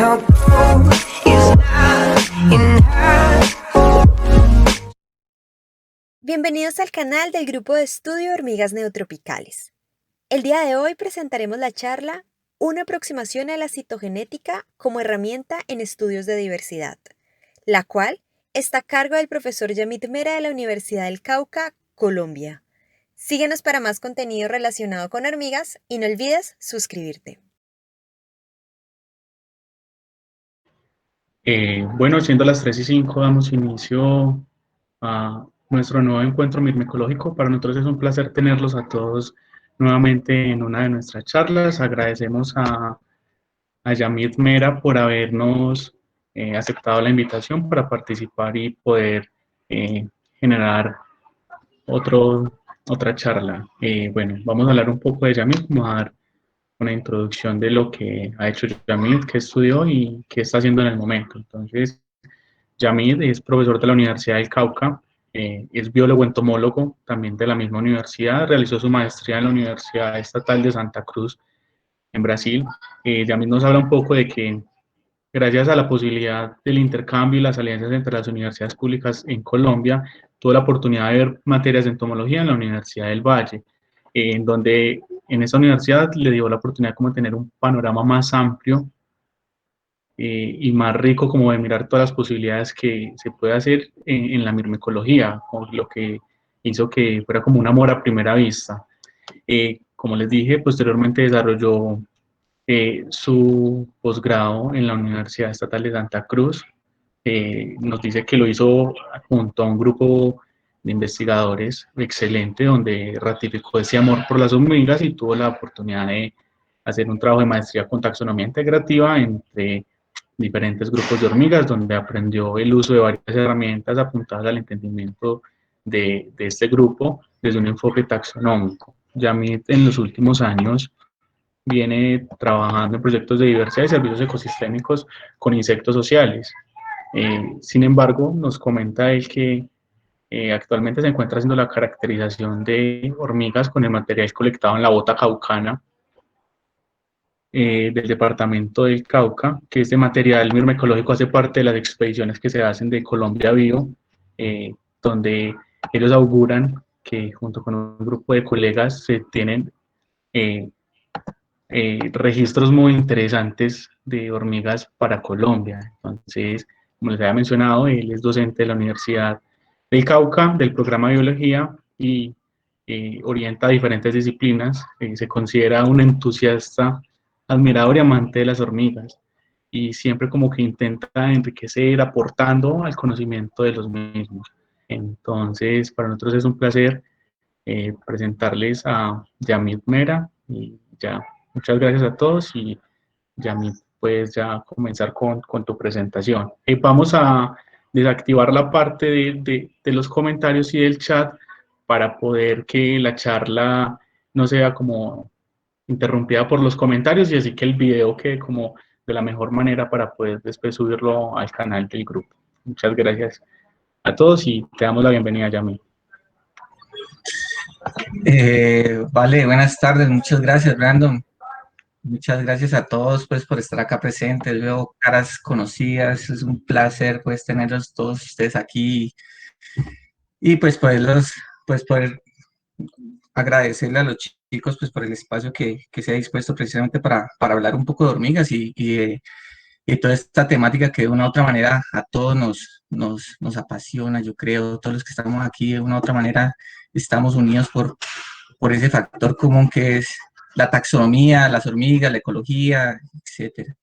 No gold is not enough. Bienvenidos al canal del Grupo de Estudio Hormigas Neotropicales. El día de hoy presentaremos la charla Una aproximación a la citogenética como herramienta en estudios de diversidad, la cual está a cargo del profesor Yamit Mera de la Universidad del Cauca, Colombia. Síguenos para más contenido relacionado con hormigas y no olvides suscribirte. Bueno, siendo las 3:05, damos inicio a nuestro nuevo encuentro mirmecológico. Para nosotros es un placer tenerlos a todos nuevamente en una de nuestras charlas. Agradecemos a Yamit Mera por habernos aceptado la invitación para participar y poder eh, generar otra charla. Bueno, vamos a hablar un poco de Yamit, vamos a dar una introducción de lo que ha hecho Yamit, qué estudió y qué está haciendo en el momento. Entonces, Yamid es profesor de la Universidad del Cauca, es biólogo entomólogo también de la misma universidad, realizó su maestría en la Universidad Estatal de Santa Cruz en Brasil. Yamid nos habla un poco de que gracias a la posibilidad del intercambio y las alianzas entre las universidades públicas en Colombia, tuvo la oportunidad de ver materias de entomología en la Universidad del Valle, en donde en esa universidad le dio la oportunidad como de tener un panorama más amplio y más rico como de mirar todas las posibilidades que se puede hacer en la mirmecología, lo que hizo que fuera como un amor a primera vista. Como les dije, posteriormente desarrolló su posgrado en la Universidad Estatal de Santa Cruz. Nos dice que lo hizo junto a un grupo de investigadores excelente, donde ratificó ese amor por las hormigas y tuvo la oportunidad de hacer un trabajo de maestría con taxonomía integrativa entre diferentes grupos de hormigas, donde aprendió el uso de varias herramientas apuntadas al entendimiento de este grupo desde un enfoque taxonómico. Yamit en los últimos años viene trabajando en proyectos de diversidad y servicios ecosistémicos con insectos sociales. Sin embargo, nos comenta él que actualmente se encuentra haciendo la caracterización de hormigas con el material colectado en la bota caucana del departamento del Cauca, que este material mirmecológico hace parte de las expediciones que se hacen de Colombia Bio, donde ellos auguran que junto con un grupo de colegas se tienen eh, registros muy interesantes de hormigas para Colombia. Entonces, como les había mencionado, él es docente de la Universidad del Cauca, del programa de biología y orienta a diferentes disciplinas. Se considera un entusiasta, admirador y amante de las hormigas y siempre como que intenta enriquecer aportando al conocimiento de los mismos. Entonces, para nosotros es un placer presentarles a Yamit Mera y ya, muchas gracias a todos y Yamit, puedes ya comenzar con tu presentación. Vamos a desactivar la parte de los comentarios y del chat para poder que la charla no sea como interrumpida por los comentarios y así que el video quede como de la mejor manera para poder después subirlo al canal del grupo. Muchas gracias a todos y te damos la bienvenida, Yamit. Vale, buenas tardes, muchas gracias, Brandon. Muchas gracias a todos pues por estar acá presentes. Veo caras conocidas, es un placer pues tenerlos todos ustedes aquí y pues poder agradecerle a los chicos pues por el espacio que se ha dispuesto precisamente para hablar un poco de hormigas y toda esta temática que de una u otra manera a todos nos apasiona, yo creo, todos los que estamos aquí de una u otra manera estamos unidos por ese factor común que es la taxonomía, las hormigas, la ecología, etcétera.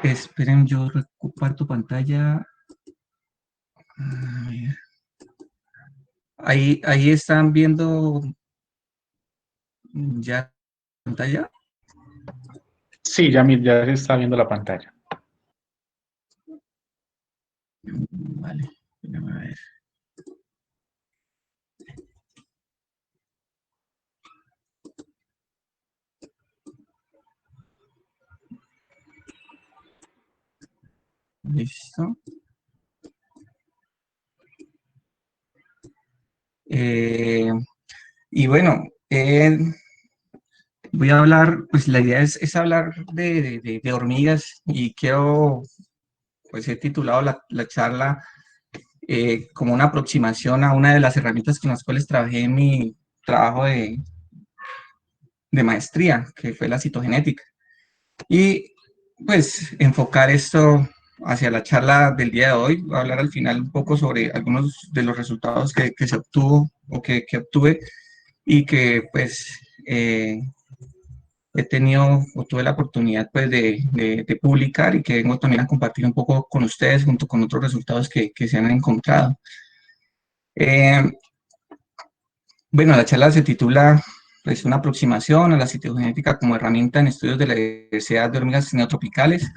Esperen, yo comparto pantalla. Ahí están viendo ya pantalla. Sí, Yamit, ya se está viendo la pantalla. Vale, déjame ver. Listo. Y bueno, voy a hablar, pues la idea es hablar de hormigas y quiero, pues he titulado la charla como una aproximación a una de las herramientas con las cuales trabajé en mi trabajo de maestría, que fue la citogenética. Y pues enfocar esto hacia la charla del día de hoy, voy a hablar al final un poco sobre algunos de los resultados que se obtuvo o que obtuve y que pues he tenido o tuve la oportunidad pues de publicar y que vengo también a compartir un poco con ustedes junto con otros resultados que se han encontrado. Eh, bueno, la charla se titula pues, una aproximación a la citogenética como herramienta en estudios de la diversidad de hormigas neotropicales.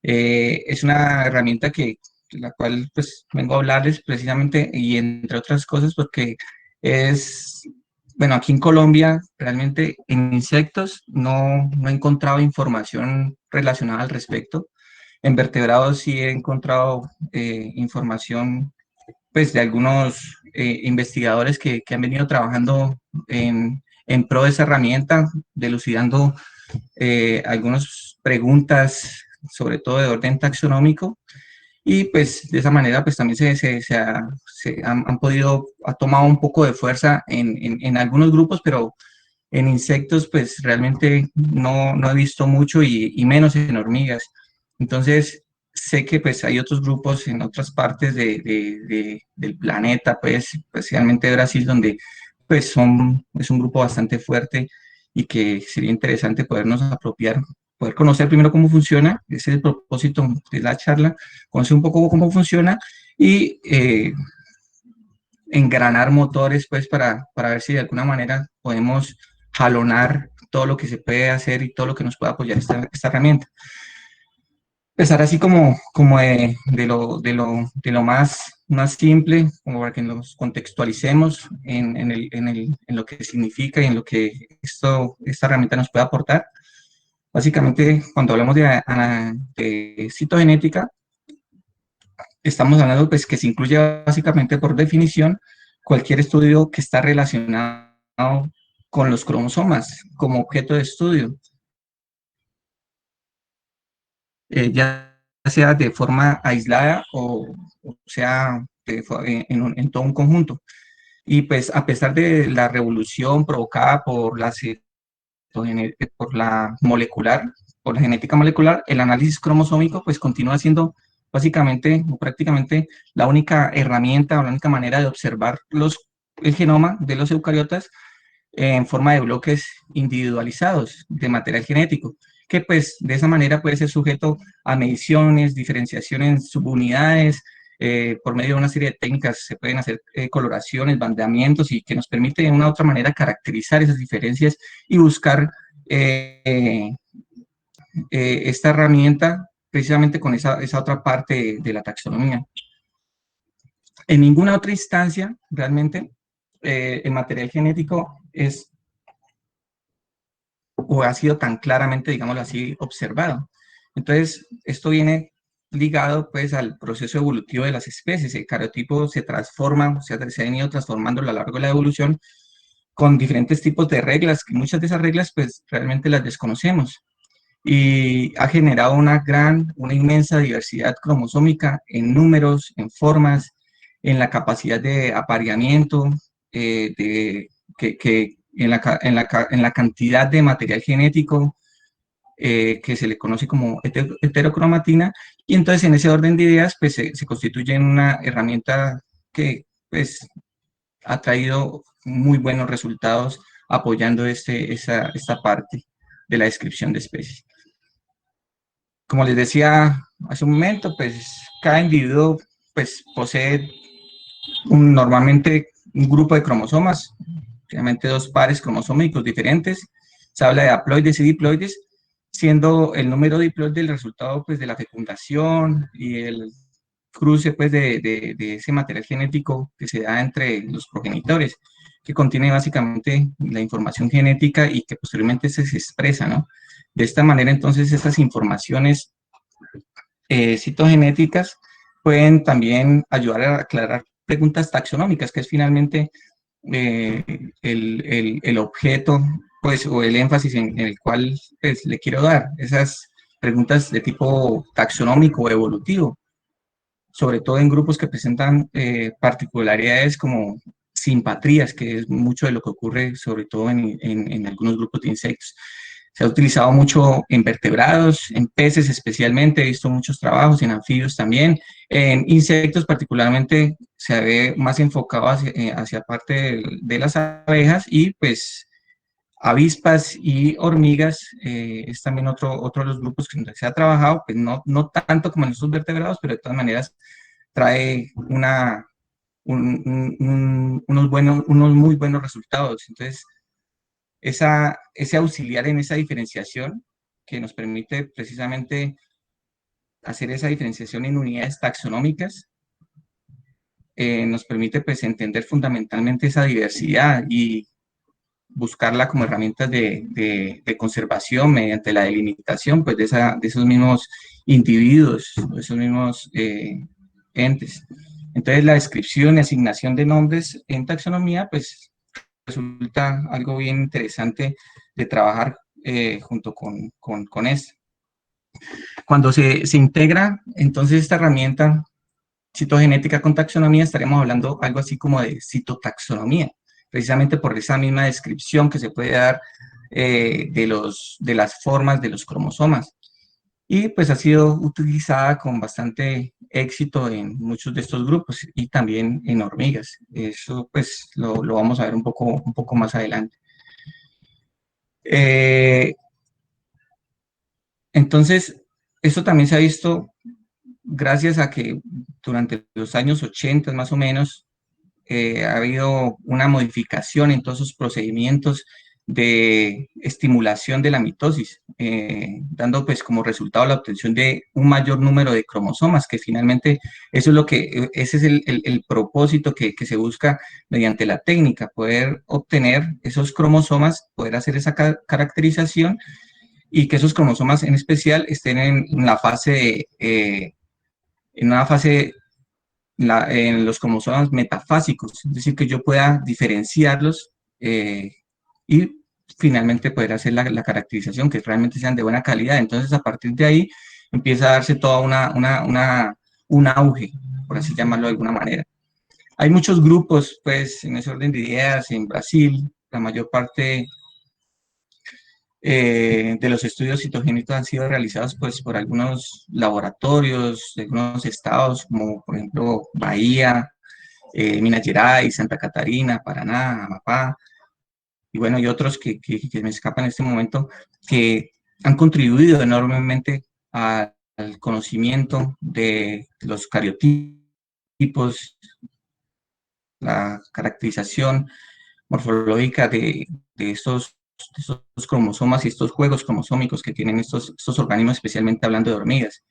Es una herramienta la cual pues vengo a hablarles precisamente y entre otras cosas porque es, bueno, aquí en Colombia realmente en insectos no he encontrado información relacionada al respecto. En vertebrados sí he encontrado información pues de algunos investigadores que han venido trabajando en pro de esa herramienta, delucidando algunas preguntas, sobre todo de orden taxonómico, y pues de esa manera pues también han podido, ha tomado un poco de fuerza en algunos grupos, pero en insectos pues realmente no he visto mucho y menos en hormigas. Entonces sé que pues hay otros grupos en otras partes del planeta, pues especialmente Brasil, donde pues es un grupo bastante fuerte y que sería interesante podernos apropiar, poder conocer primero cómo funciona, ese es el propósito de la charla, conocer un poco cómo funciona y engranar motores pues para ver si de alguna manera podemos jalonar todo lo que se puede hacer y todo lo que nos puede apoyar esta herramienta. Empezar así como de lo más simple, como para que nos contextualicemos en lo que significa y en lo que esta herramienta nos puede aportar. Básicamente, cuando hablamos de citogenética, estamos hablando pues que se incluye básicamente por definición cualquier estudio que está relacionado con los cromosomas como objeto de estudio, ya sea de forma aislada o sea en todo un conjunto. Y pues a pesar de la revolución provocada por la molecular, por la genética molecular, el análisis cromosómico pues continúa siendo básicamente o prácticamente la única herramienta o la única manera de observar el genoma de los eucariotas en forma de bloques individualizados de material genético, que pues de esa manera puede ser sujeto a mediciones, diferenciación en subunidades, por medio de una serie de técnicas se pueden hacer coloraciones, bandeamientos y que nos permite de una u otra manera caracterizar esas diferencias y buscar esta herramienta precisamente con esa otra parte de la taxonomía. En ninguna otra instancia realmente el material genético es o ha sido tan claramente, digámoslo así, observado. Entonces, esto viene ligado pues al proceso evolutivo de las especies. El cariotipo se transforma, o sea, se ha venido transformando a lo largo de la evolución con diferentes tipos de reglas, que muchas de esas reglas pues realmente las desconocemos. Y ha generado una inmensa diversidad cromosómica en números, en formas, en la capacidad de apareamiento, en la cantidad de material genético que se le conoce como heterocromatina, y entonces en ese orden de ideas pues se constituye en una herramienta que pues ha traído muy buenos resultados apoyando esta parte de la descripción de especies. Como les decía hace un momento, pues cada individuo pues posee normalmente un grupo de cromosomas, realmente dos pares cromosómicos diferentes. Se habla de haploides y diploides, siendo el número diploide el resultado pues de la fecundación y el cruce pues de ese material genético que se da entre los progenitores, que contiene básicamente la información genética y que posteriormente se expresa, ¿no? De esta manera, entonces, estas informaciones citogenéticas pueden también ayudar a aclarar preguntas taxonómicas, que es finalmente el objeto pues, o el énfasis en el cual pues, le quiero dar, esas preguntas de tipo taxonómico o evolutivo, sobre todo en grupos que presentan particularidades como simpatrías, que es mucho de lo que ocurre sobre todo en algunos grupos de insectos. Se ha utilizado mucho en vertebrados, en peces especialmente, he visto muchos trabajos, en anfibios también, en insectos particularmente se ve más enfocado hacia parte de las abejas y pues avispas y hormigas es también otro de los grupos que se ha trabajado, pues no tanto como en estos vertebrados, pero de todas maneras trae unos muy buenos resultados. Entonces, ese auxiliar en esa diferenciación que nos permite precisamente hacer esa diferenciación en unidades taxonómicas, nos permite pues entender fundamentalmente esa diversidad y buscarla como herramientas de conservación mediante la delimitación pues, de esos mismos individuos, de esos mismos entes. Entonces, la descripción y asignación de nombres en taxonomía, pues, resulta algo bien interesante de trabajar junto con esto. Cuando se integra, entonces, esta herramienta citogenética con taxonomía, estaremos hablando algo así como de citotaxonomía, precisamente por esa misma descripción que se puede dar de las formas de los cromosomas. Y pues ha sido utilizada con bastante éxito en muchos de estos grupos y también en hormigas. Eso pues lo vamos a ver un poco más adelante. Entonces, esto también se ha visto gracias a que durante los años 80 más o menos ha habido una modificación en todos esos procedimientos de estimulación de la mitosis, dando pues como resultado la obtención de un mayor número de cromosomas, que finalmente eso es ese es el propósito que se busca mediante la técnica, poder obtener esos cromosomas, poder hacer esa caracterización y que esos cromosomas en especial estén en la fase, en una fase en los cromosomas metafásicos, es decir, que yo pueda diferenciarlos y finalmente poder hacer la caracterización, que realmente sean de buena calidad. Entonces, a partir de ahí empieza a darse toda un auge, por así llamarlo de alguna manera. Hay muchos grupos, pues, en ese orden de ideas, en Brasil, la mayor parte de los estudios citogénicos han sido realizados pues, por algunos laboratorios de algunos estados, como por ejemplo Bahía, Minas Gerais, Santa Catarina, Paraná, Amapá, y bueno, y otros que me escapan en este momento, que han contribuido enormemente al conocimiento de los cariotipos, la caracterización morfológica de estos cromosomas y estos juegos cromosómicos que tienen estos organismos, especialmente hablando de hormigas.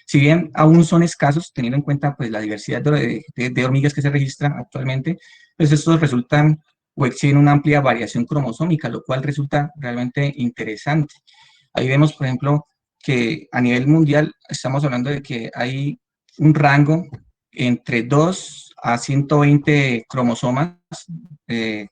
Si bien aún son escasos, teniendo en cuenta pues, la diversidad de hormigas que se registran actualmente, pues estos resultan o exhiben una amplia variación cromosómica, lo cual resulta realmente interesante. Ahí vemos, por ejemplo, que a nivel mundial estamos hablando de que hay un rango entre 2 a 120 cromosomas, en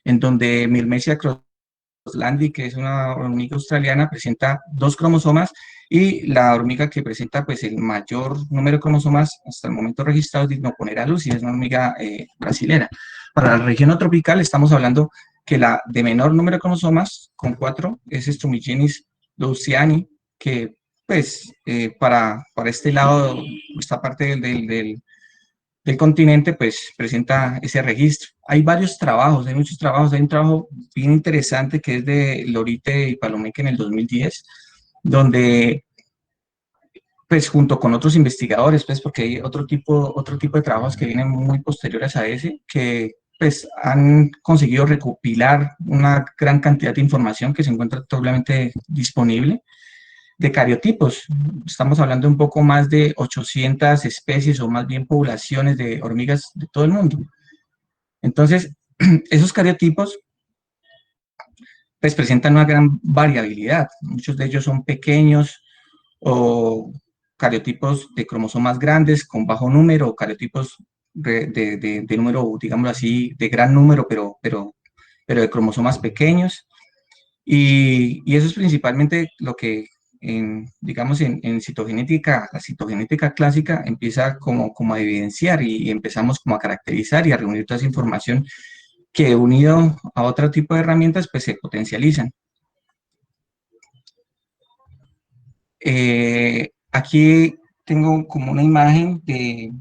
donde Myrmecia crosslandi, que es una hormiga australiana, presenta 2 cromosomas y la hormiga que presenta pues, el mayor número de cromosomas hasta el momento registrados es Dinoponera lucis, es una hormiga brasilera. Para la región tropical estamos hablando que la de menor número de cromosomas, con 4, es Strumigenis louisiani, que pues para este lado, esta parte del continente, pues presenta ese registro. Hay varios trabajos, hay muchos trabajos, hay un trabajo bien interesante que es de Lorite y Palomeque en el 2010, donde pues junto con otros investigadores, pues porque hay otro tipo de trabajos que vienen muy posteriores a ese, que pues han conseguido recopilar una gran cantidad de información que se encuentra actualmente disponible de cariotipos. Estamos hablando un poco más de 800 especies o más bien poblaciones de hormigas de todo el mundo. Entonces, esos cariotipos pues presentan una gran variabilidad. Muchos de ellos son pequeños o cariotipos de cromosomas grandes con bajo número o cariotipos de número, digámoslo así, de gran número, pero de cromosomas pequeños. Y eso es principalmente lo que, digamos, en citogenética, la citogenética clásica empieza como a evidenciar y empezamos como a caracterizar y a reunir toda esa información que unido a otro tipo de herramientas, pues se potencializan. Aquí tengo como una imagen de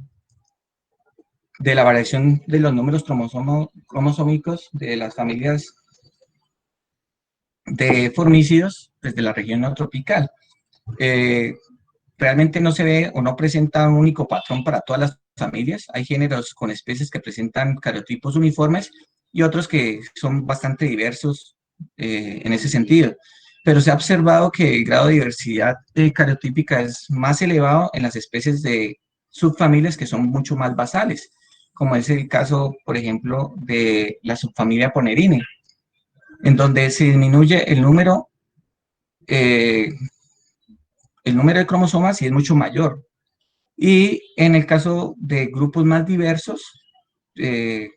la variación de los números cromosómicos de las familias de formícidos desde la región neotropical. Eh, Realmente no se ve o no presenta un único patrón para todas las familias. Hay géneros con especies que presentan cariotipos uniformes y otros que son bastante diversos en ese sentido. Pero se ha observado que el grado de diversidad cariotípica es más elevado en las especies de subfamilias que son mucho más basales, como es el caso, por ejemplo, de la subfamilia Ponerine, en donde se disminuye eh, el número de cromosomas y es mucho mayor. Y en el caso de grupos más diversos, eh,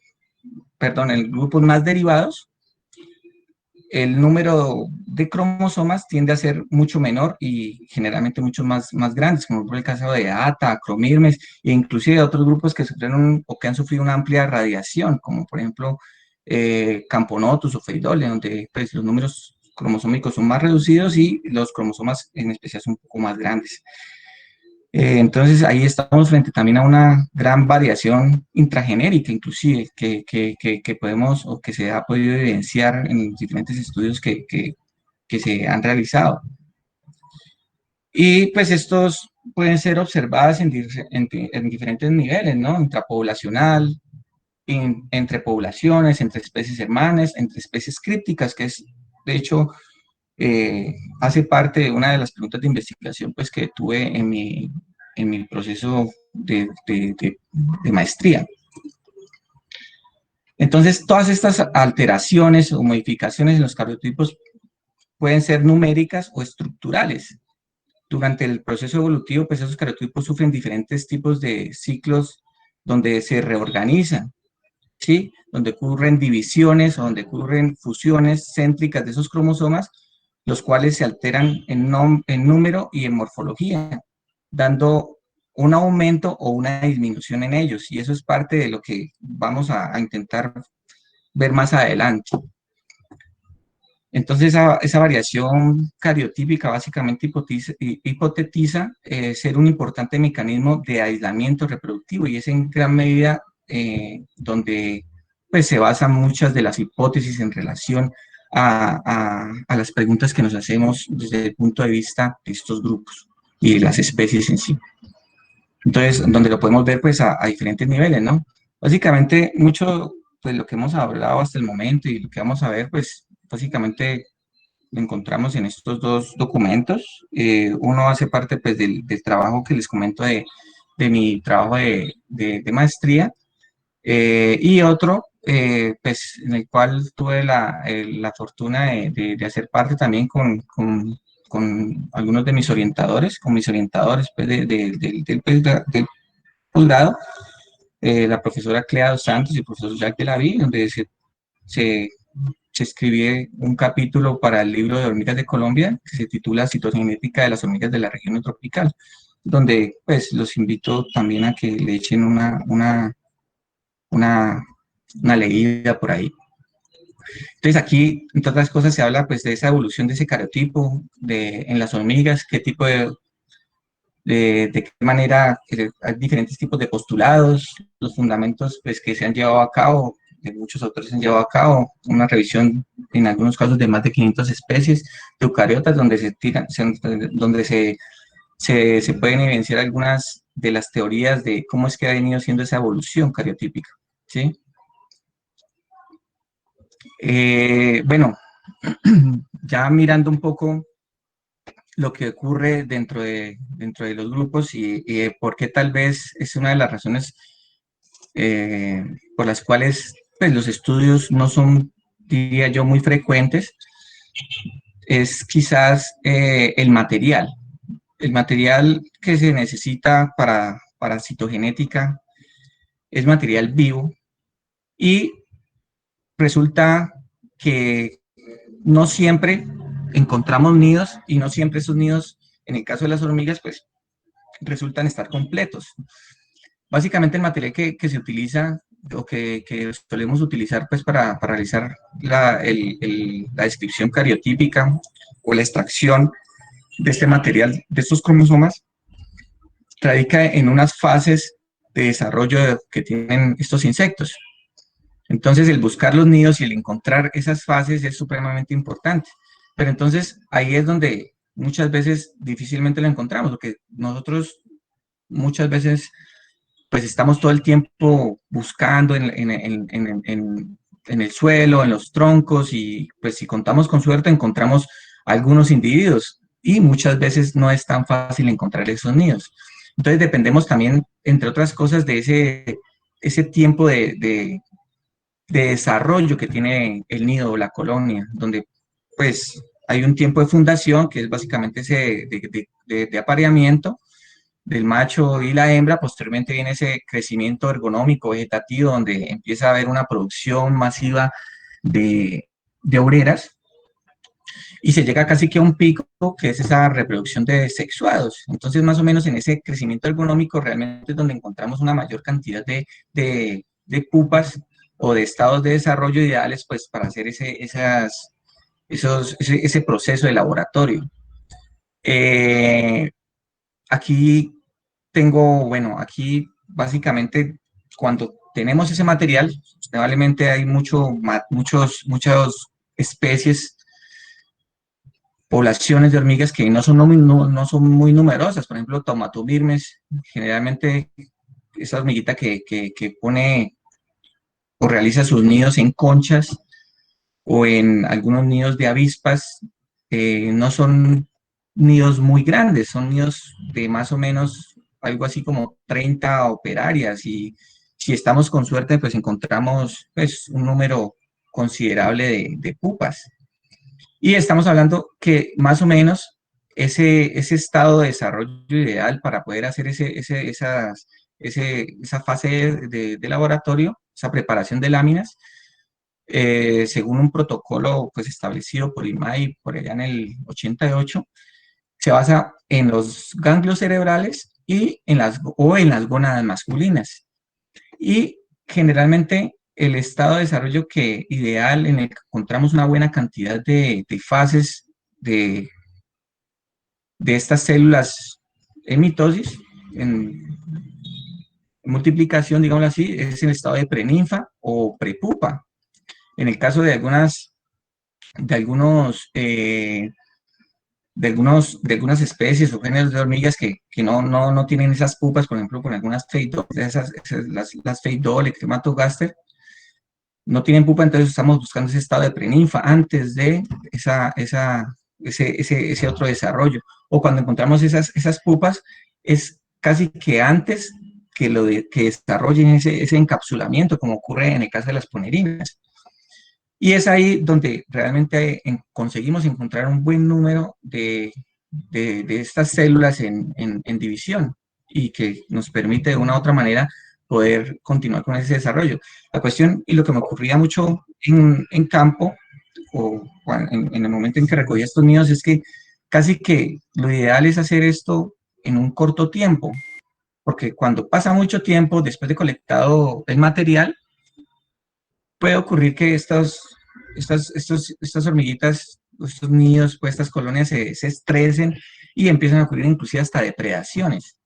perdón, en grupos más derivados, el número de cromosomas tiende a ser mucho menor y generalmente mucho más grandes, como por el caso de ATA, Acromirmes, e inclusive otros grupos que sufrieron o que han sufrido una amplia radiación, como por ejemplo Camponotus o Feidole, donde pues, los números cromosómicos son más reducidos y los cromosomas en especial son un poco más grandes. Entonces ahí estamos frente también a una gran variación intragenérica, inclusive, que podemos o que se ha podido evidenciar en los diferentes estudios que se han realizado. Y pues estos pueden ser observados en diferentes niveles, ¿no? Intrapoblacional, entre poblaciones, entre especies hermanas, entre especies crípticas, que es, de hecho, hace parte de una de las preguntas de investigación pues, que tuve en mi proceso de maestría. Entonces, todas estas alteraciones o modificaciones en los cariotipos pueden ser numéricas o estructurales. Durante el proceso evolutivo, pues esos cariotipos sufren diferentes tipos de ciclos donde se reorganizan, ¿sí? Donde ocurren divisiones o donde ocurren fusiones céntricas de esos cromosomas, los cuales se alteran en número y en morfología, dando un aumento o una disminución en ellos. Y eso es parte de lo que vamos a intentar ver más adelante. Entonces, esa variación cariotípica básicamente hipotetiza ser un importante mecanismo de aislamiento reproductivo y es en gran medida donde pues, se basan muchas de las hipótesis en relación a las preguntas que nos hacemos desde el punto de vista de estos grupos y de las especies en sí. Entonces, donde lo podemos ver pues a diferentes niveles, ¿no? Básicamente, mucho pues lo que hemos hablado hasta el momento y lo que vamos a ver, pues básicamente lo encontramos en estos dos documentos. Uno hace parte pues del trabajo que les comento de mi trabajo de maestría y otro pues en el cual tuve la fortuna de hacer parte también con algunos de mis orientadores, con mis orientadores pues, del posgrado, la profesora Clea dos Santos y el profesor Jacques de la Vie, donde se escribí un capítulo para el libro de hormigas de Colombia que se titula Citogenética de las hormigas de la región tropical, donde pues los invito también a que le echen una leída por ahí. Entonces aquí, entre otras cosas, se habla pues de esa evolución de ese cariotipo en las hormigas, qué tipo de qué manera hay diferentes tipos de postulados, los fundamentos pues, que se han llevado a cabo, que muchos autores han llevado a cabo, una revisión en algunos casos de más de 500 especies de eucariotas, donde se pueden evidenciar algunas de las teorías de cómo es que ha venido siendo esa evolución cariotípica, ¿sí? Bueno, ya mirando un poco lo que ocurre dentro de los grupos y por qué tal vez es una de las razones por las cuales pues, los estudios no son, diría yo, muy frecuentes, es quizás el material. El material que se necesita para citogenética es material vivo y resulta que no siempre encontramos nidos y no siempre esos nidos, en el caso de las hormigas, pues resultan estar completos. Básicamente el material que se utiliza o que solemos utilizar pues para realizar la descripción cariotípica o la extracción de este material, de estos cromosomas, radica en unas fases de desarrollo que tienen estos insectos. Entonces, el buscar los nidos y el encontrar esas fases es supremamente importante. Pero entonces, ahí es donde muchas veces difícilmente lo encontramos, porque nosotros muchas veces pues estamos todo el tiempo buscando en el suelo, en los troncos, y pues si contamos con suerte encontramos algunos individuos, y muchas veces no es tan fácil encontrar esos nidos. Entonces dependemos también, entre otras cosas, de ese tiempo de desarrollo que tiene el nido o la colonia, donde pues hay un tiempo de fundación, que es básicamente ese de apareamiento del macho y la hembra. Posteriormente viene ese crecimiento ergonómico vegetativo, donde empieza a haber una producción masiva de obreras, y se llega casi que a un pico, que es esa reproducción de sexuados. Entonces, más o menos en ese crecimiento ergonómico realmente es donde encontramos una mayor cantidad de pupas o de estados de desarrollo ideales pues para hacer ese proceso de laboratorio. Aquí tengo, bueno, aquí básicamente cuando tenemos ese material, probablemente hay muchas especies, poblaciones de hormigas que no son muy numerosas. Por ejemplo, Tomatovirmes, generalmente esa hormiguita que pone o realiza sus nidos en conchas o en algunos nidos de avispas, no son nidos muy grandes, son nidos de más o menos algo así como 30 operarias, y si estamos con suerte, pues encontramos pues, un número considerable de pupas. Y estamos hablando que más o menos ese estado de desarrollo ideal para poder hacer esa fase de laboratorio, esa preparación de láminas, según un protocolo pues, establecido por IMAI por allá en el 88, se basa en los ganglios cerebrales o en las gónadas masculinas. Y generalmente el estado de desarrollo ideal en el que encontramos una buena cantidad de fases de estas células en mitosis, en multiplicación, digámoslo así, es el estado de preninfa o prepupa. En el caso de algunas especies o géneros de hormigas que no tienen esas pupas, por ejemplo, con algunas las Phaidole, Ectramatogaster, no tienen pupa, entonces estamos buscando ese estado de preninfa antes de ese otro desarrollo. O cuando encontramos esas pupas, es casi que antes que desarrollen ese encapsulamiento, como ocurre en el caso de las ponerinas. Y es ahí donde realmente conseguimos encontrar un buen número de estas células en división, y que nos permite de una u otra manera poder continuar con ese desarrollo. La cuestión, y lo que me ocurría mucho en campo, o en el momento en que recogía estos nidos, es que casi que lo ideal es hacer esto en un corto tiempo, porque cuando pasa mucho tiempo después de colectado el material, puede ocurrir que estas hormiguitas, estos nidos, pues estas colonias se estresen y empiezan a ocurrir inclusive hasta depredaciones.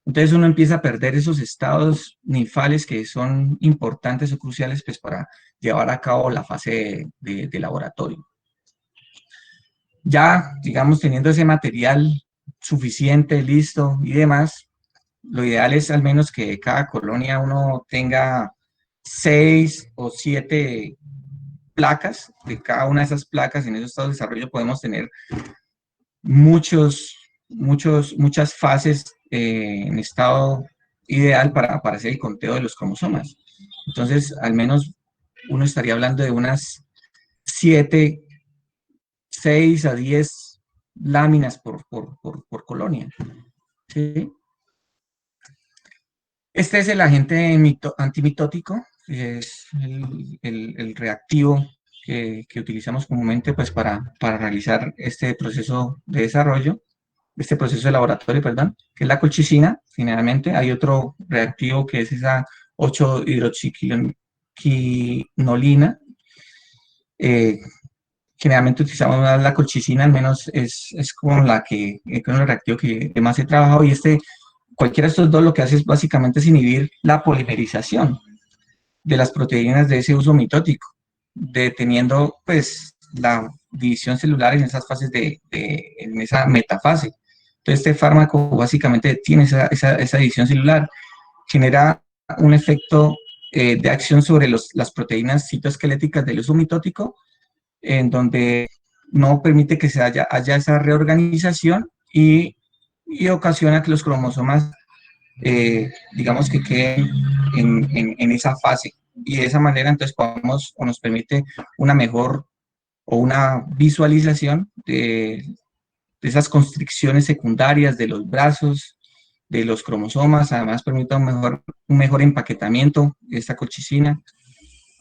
Entonces uno empieza a perder esos estados ninfales que son importantes o cruciales pues, para llevar a cabo la fase de laboratorio. Ya, digamos, teniendo ese material suficiente, listo y demás, lo ideal es al menos que cada colonia uno tenga 6 o 7 placas. De cada una de esas placas, en esos estados de desarrollo podemos tener muchas fases en estado ideal para hacer el conteo de los cromosomas. Entonces, al menos uno estaría hablando de unas 7, 6 a 10 láminas por colonia. ¿Sí? Este es el agente antimitótico, es el reactivo que utilizamos comúnmente pues, para realizar este proceso de desarrollo, este proceso de laboratorio, perdón, que es la colchicina. Generalmente hay otro reactivo que es esa 8-hidroxiquinolina. Eh, Generalmente utilizamos más la colchicina, al menos es como la que, con el reactivo que más he trabajado, y cualquiera de estos dos lo que hace es básicamente es inhibir la polimerización de las proteínas de ese uso mitótico, deteniendo pues la división celular en esas fases en esa metafase. Entonces este fármaco básicamente detiene esa división celular, genera un efecto de acción sobre las proteínas citoesqueléticas del uso mitótico, en donde no permite que haya esa reorganización y ocasiona que los cromosomas, digamos que queden en esa fase. Y de esa manera entonces podemos o nos permite una mejor o una visualización de esas constricciones secundarias de los brazos, de los cromosomas. Además permite un mejor empaquetamiento de esta colchicina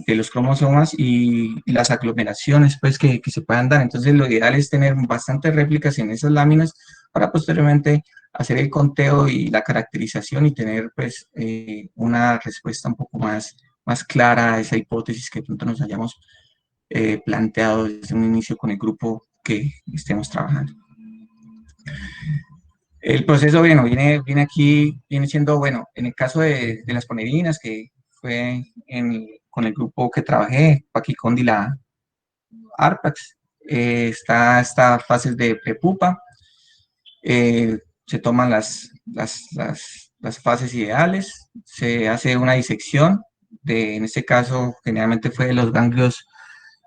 de los cromosomas y las aglomeraciones pues, que se puedan dar. Entonces lo ideal es tener bastantes réplicas en esas láminas para posteriormente hacer el conteo y la caracterización y tener pues, una respuesta un poco más clara a esa hipótesis que pronto nos hayamos planteado desde un inicio con el grupo que estemos trabajando. El proceso, bueno, viene siendo, bueno, en el caso de las ponerinas, que fue con el grupo que trabajé, Paquicón y la ARPAX, está esta fase de prepupa, se toman las fases ideales, se hace una disección, en este caso generalmente fue de los ganglios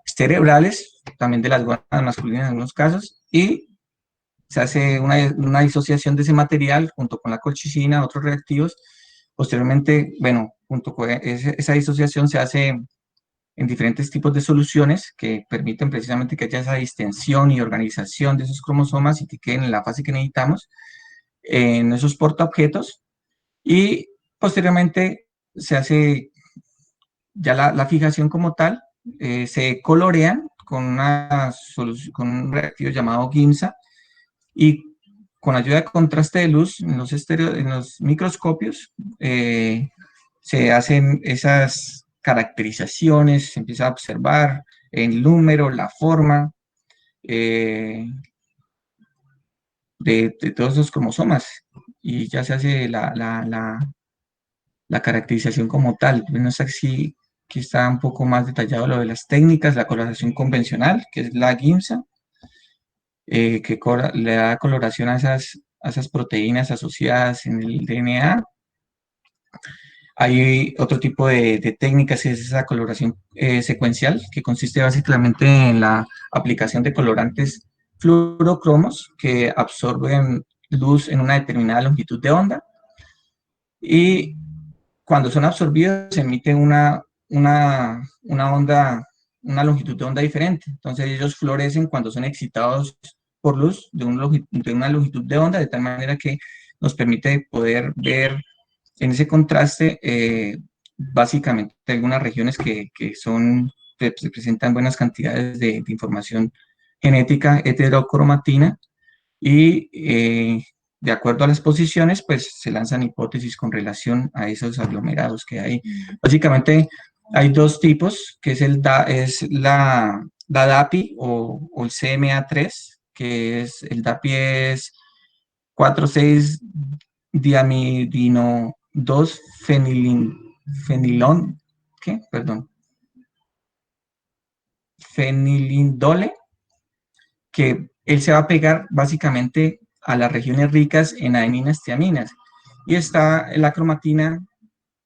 cerebrales, también de las gónadas masculinas en algunos casos, y se hace una disociación de ese material junto con la colchicina, otros reactivos. Posteriormente, bueno, junto con esa disociación se hace en diferentes tipos de soluciones que permiten precisamente que haya esa distensión y organización de esos cromosomas y que queden en la fase que necesitamos en esos portaobjetos. Y posteriormente se hace ya la fijación como tal, se colorean con un reactivo llamado GIMSA, y con ayuda de contraste de luz en los microscopios se hacen esas caracterizaciones, se empieza a observar el número, la forma de todos los cromosomas, y ya se hace la caracterización como tal. No sé si aquí está un poco más detallado lo de las técnicas, la coloración convencional, que es la GIMSA, que le da coloración a esas proteínas asociadas en el DNA. Hay otro tipo de técnicas, es esa coloración secuencial, que consiste básicamente en la aplicación de colorantes fluorocromos que absorben luz en una determinada longitud de onda, y cuando son absorbidos se emite una onda, una longitud de onda diferente. Entonces ellos florecen cuando son excitados por luz de una longitud de onda, de tal manera que nos permite poder ver en ese contraste básicamente algunas regiones que presentan buenas cantidades de información genética heterocromatina, y de acuerdo a las posiciones, pues se lanzan hipótesis con relación a esos aglomerados que hay. Básicamente hay dos tipos, que es la DAPI o el CMA3, que es el DAPI es 4,6 diamidino 2 fenilón, ¿qué? Perdón, fenilindole, que él se va a pegar básicamente a las regiones ricas en adeninas, tiaminas. Y está la cromatina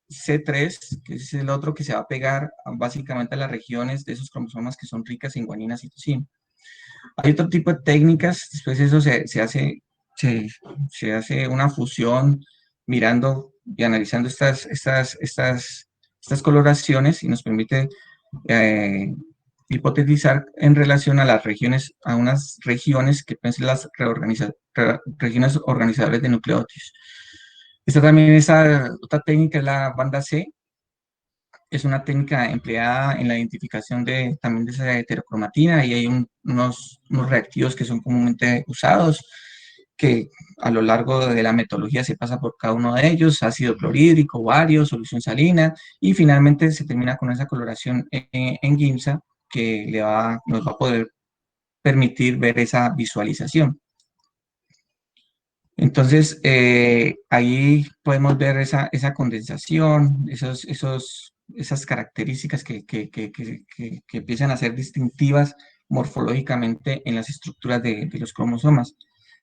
C3, que es el otro que se va a pegar básicamente a las regiones de esos cromosomas que son ricas en guanina, citosina. Hay otro tipo de técnicas, después eso se hace una fusión mirando y analizando estas coloraciones, y nos permite hipotetizar en relación a las regiones, a unas regiones que pueden ser las regiones organizadoras de nucleótidos. Esta también, esa otra técnica es la banda C, Es una técnica empleada en la identificación también de esa heterocromatina y hay unos reactivos que son comúnmente usados, que a lo largo de la metodología se pasa por cada uno de ellos: ácido clorhídrico, bario, solución salina, y finalmente se termina con esa coloración en GIMSA que nos va a poder permitir ver esa visualización. Entonces, ahí podemos ver esa condensación, esas características que empiezan a ser distintivas morfológicamente en las estructuras de los cromosomas.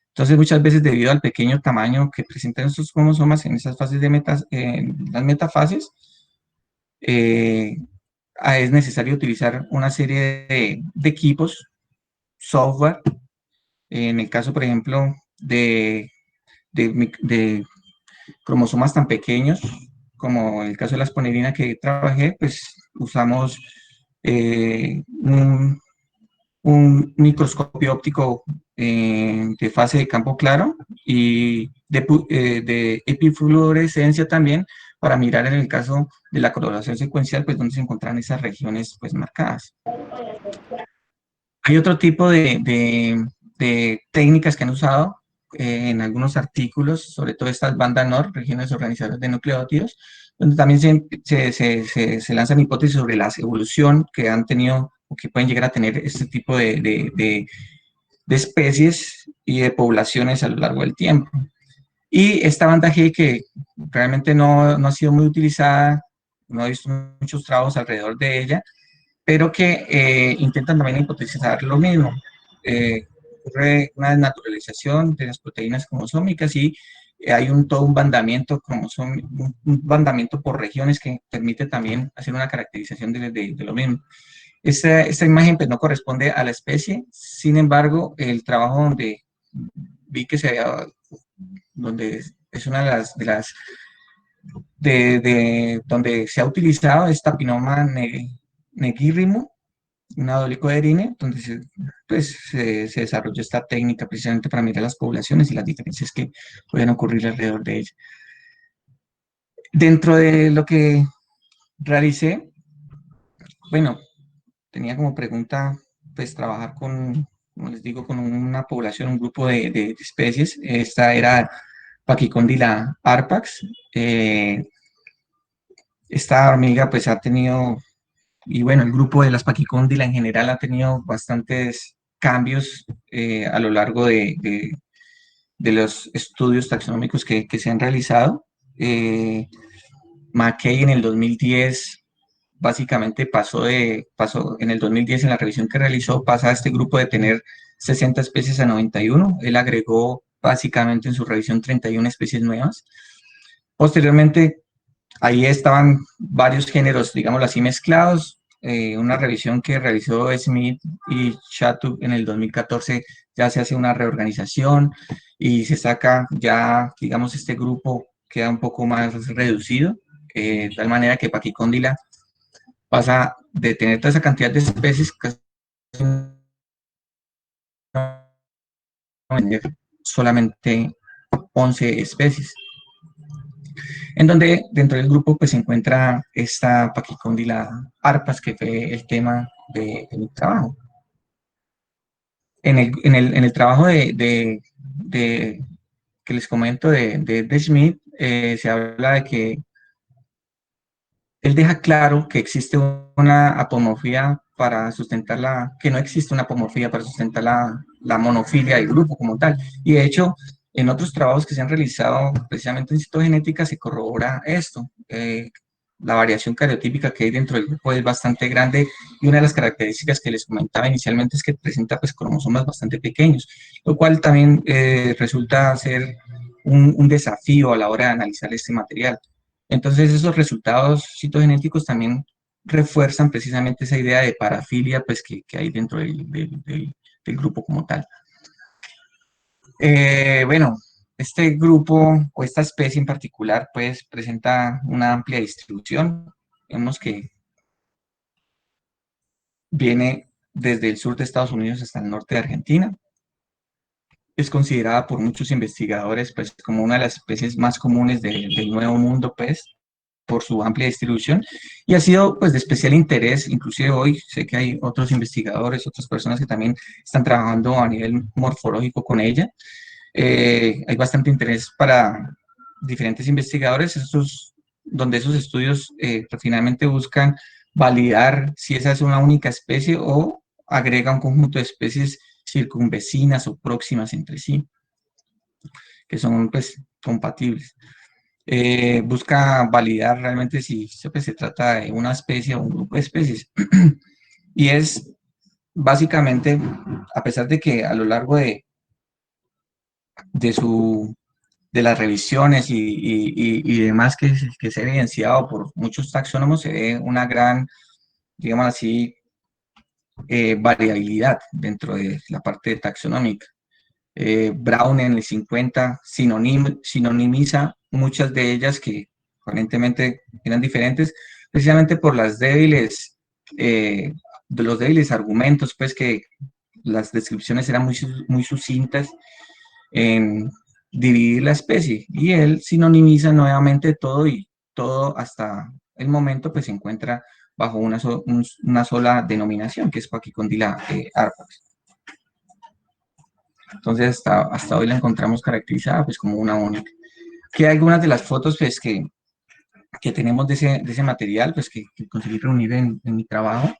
Entonces, muchas veces, debido al pequeño tamaño que presentan estos cromosomas en esas fases en las metafases, eh, es necesario utilizar una serie de equipos, software. En el caso, por ejemplo, de cromosomas tan pequeños, como el caso de la esponilina que trabajé, pues usamos un microscopio óptico de fase de campo claro y de epifluorescencia también, para mirar en el caso de la coloración secuencial, pues donde se encuentran esas regiones pues marcadas. Hay otro tipo de técnicas que han usado en algunos artículos, sobre todo estas bandas NOR, regiones organizadoras de nucleótidos, donde también se lanzan hipótesis sobre la evolución que han tenido o que pueden llegar a tener este tipo de especies y de poblaciones a lo largo del tiempo. Y esta banda G, que realmente no ha sido muy utilizada, no he visto muchos trabajos alrededor de ella, pero que intentan también hipotetizar lo mismo. Ocurre una desnaturalización de las proteínas cromosómicas y hay todo un bandamiento un bandamiento por regiones que permite también hacer una caracterización de lo mismo. Esta imagen pues no corresponde a la especie, sin embargo, el trabajo donde vi que donde es una donde se ha utilizado es Tapinoma negirrimo, una dolicoderine, donde se desarrolló esta técnica precisamente para mirar las poblaciones y las diferencias que pueden ocurrir alrededor de ella. Dentro de lo que realicé, bueno, tenía como pregunta pues trabajar como les digo, con una población, un grupo de especies. Esta era Pachycondyla arpax. Esta hormiga pues ha tenido, y bueno, el grupo de las Pachycondyla en general ha tenido bastantes cambios a lo largo de los estudios taxonómicos que se han realizado. McKay en el 2010 básicamente pasó en el 2010 en la revisión que realizó, pasa a este grupo de tener 60 especies a 91. Él agregó básicamente en su revisión 31 especies nuevas. Posteriormente, ahí estaban varios géneros, digámoslo así, mezclados. Una revisión que realizó Smith y Shattuck en el 2014, ya se hace una reorganización y se saca ya, digamos, este grupo queda un poco más reducido, de tal manera que Pachycondyla pasa de tener toda esa cantidad de especies casi solamente 11 especies, en donde dentro del grupo pues se encuentra esta Pachycondyla arpas, que fue el tema mi trabajo. En el trabajo que les comento de Schmidt, se habla de que él deja claro que existe una apomorfía para sustentar que no existe una apomorfía para sustentar la monofilia del grupo como tal. Y de hecho, en otros trabajos que se han realizado precisamente en citogenética se corrobora esto. La variación cariotípica que hay dentro del grupo es bastante grande, y una de las características que les comentaba inicialmente es que presenta pues cromosomas bastante pequeños, lo cual también resulta ser un desafío a la hora de analizar este material. Entonces, esos resultados citogenéticos también refuerzan precisamente esa idea de parafilia pues, que hay dentro del grupo como tal. Bueno, este grupo o esta especie en particular pues presenta una amplia distribución. Vemos que viene desde el sur de Estados Unidos hasta el norte de Argentina. Es considerada por muchos investigadores pues como una de las especies más comunes del Nuevo Mundo, pues. por su amplia distribución y ha sido pues de especial interés, inclusive hoy sé que hay otros investigadores, otras personas que también están trabajando a nivel morfológico con ella. Hay bastante interés para diferentes investigadores, donde esos estudios pues, finalmente buscan validar si esa es una única especie o agrega un conjunto de especies circunvecinas o próximas entre sí, que son pues compatibles. Busca validar realmente si pues, se trata de una especie o un grupo de especies. Y es básicamente, a pesar de que a lo largo de su de las revisiones y demás que se ha evidenciado por muchos taxónomos, se ve una gran, digamos así, variabilidad dentro de la parte taxonómica. Brown en el 50 sinonimiza muchas de ellas que aparentemente eran diferentes, precisamente por las débiles, de los débiles argumentos, pues que las descripciones eran muy sucintas en dividir la especie y él sinonimiza nuevamente todo y todo hasta el momento pues se encuentra bajo una sola denominación que es Pachycondyla arpax. Entonces hasta hoy la encontramos caracterizada pues como una única. Que hay algunas de las fotos pues que tenemos de ese material pues que conseguí reunir en mi trabajo,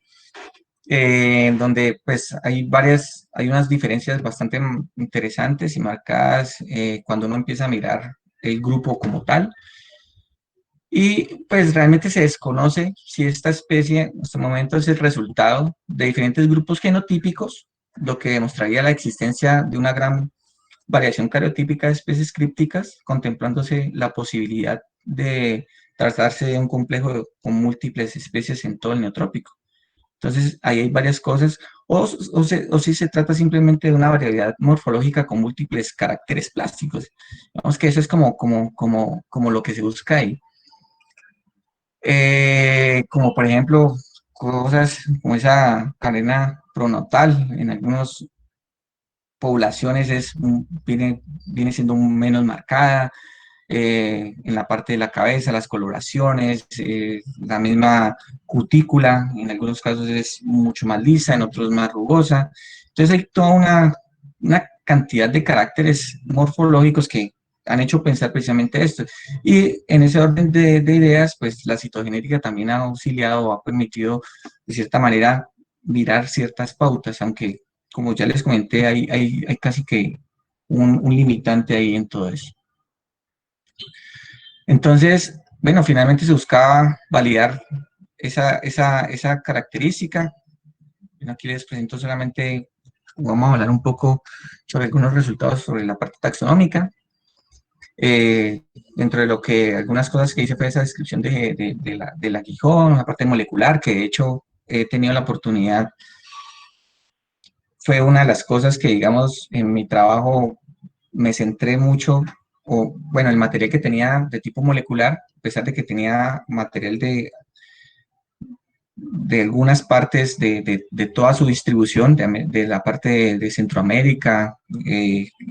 donde pues hay unas diferencias bastante interesantes y marcadas cuando uno empieza a mirar el grupo como tal. Y pues realmente se desconoce si esta especie en este momento es el resultado de diferentes grupos genotípicos, lo que demostraría la existencia de una gran variación cariotípica de especies crípticas, contemplándose la posibilidad de tratarse de un complejo con múltiples especies en todo el neotrópico. Entonces, ahí hay varias cosas, o si se trata simplemente de una variabilidad morfológica con múltiples caracteres plásticos. Digamos que eso es como lo que se busca ahí. Como por ejemplo, cosas como esa cadena pronotal en algunas poblaciones viene siendo menos marcada, en la parte de la cabeza, las coloraciones, la misma cutícula, en algunos casos es mucho más lisa, en otros más rugosa. Entonces hay toda una cantidad de caracteres morfológicos que han hecho pensar precisamente esto. Y en ese orden de ideas, pues la citogenética también ha auxiliado o ha permitido, de cierta manera, mirar ciertas pautas, aunque, como ya les comenté, hay casi que un limitante ahí en todo eso. Entonces, bueno, finalmente se buscaba validar esa característica. Bueno, aquí les presento solamente, vamos a hablar un poco sobre algunos resultados sobre la parte taxonómica. Dentro de lo que algunas cosas que hice fue esa descripción del aguijón, la parte molecular, que de hecho he tenido la oportunidad, fue una de las cosas que, digamos, en mi trabajo me centré mucho, o bueno, el material que tenía de tipo molecular, a pesar de que tenía material de algunas partes de toda su distribución, de la parte de Centroamérica,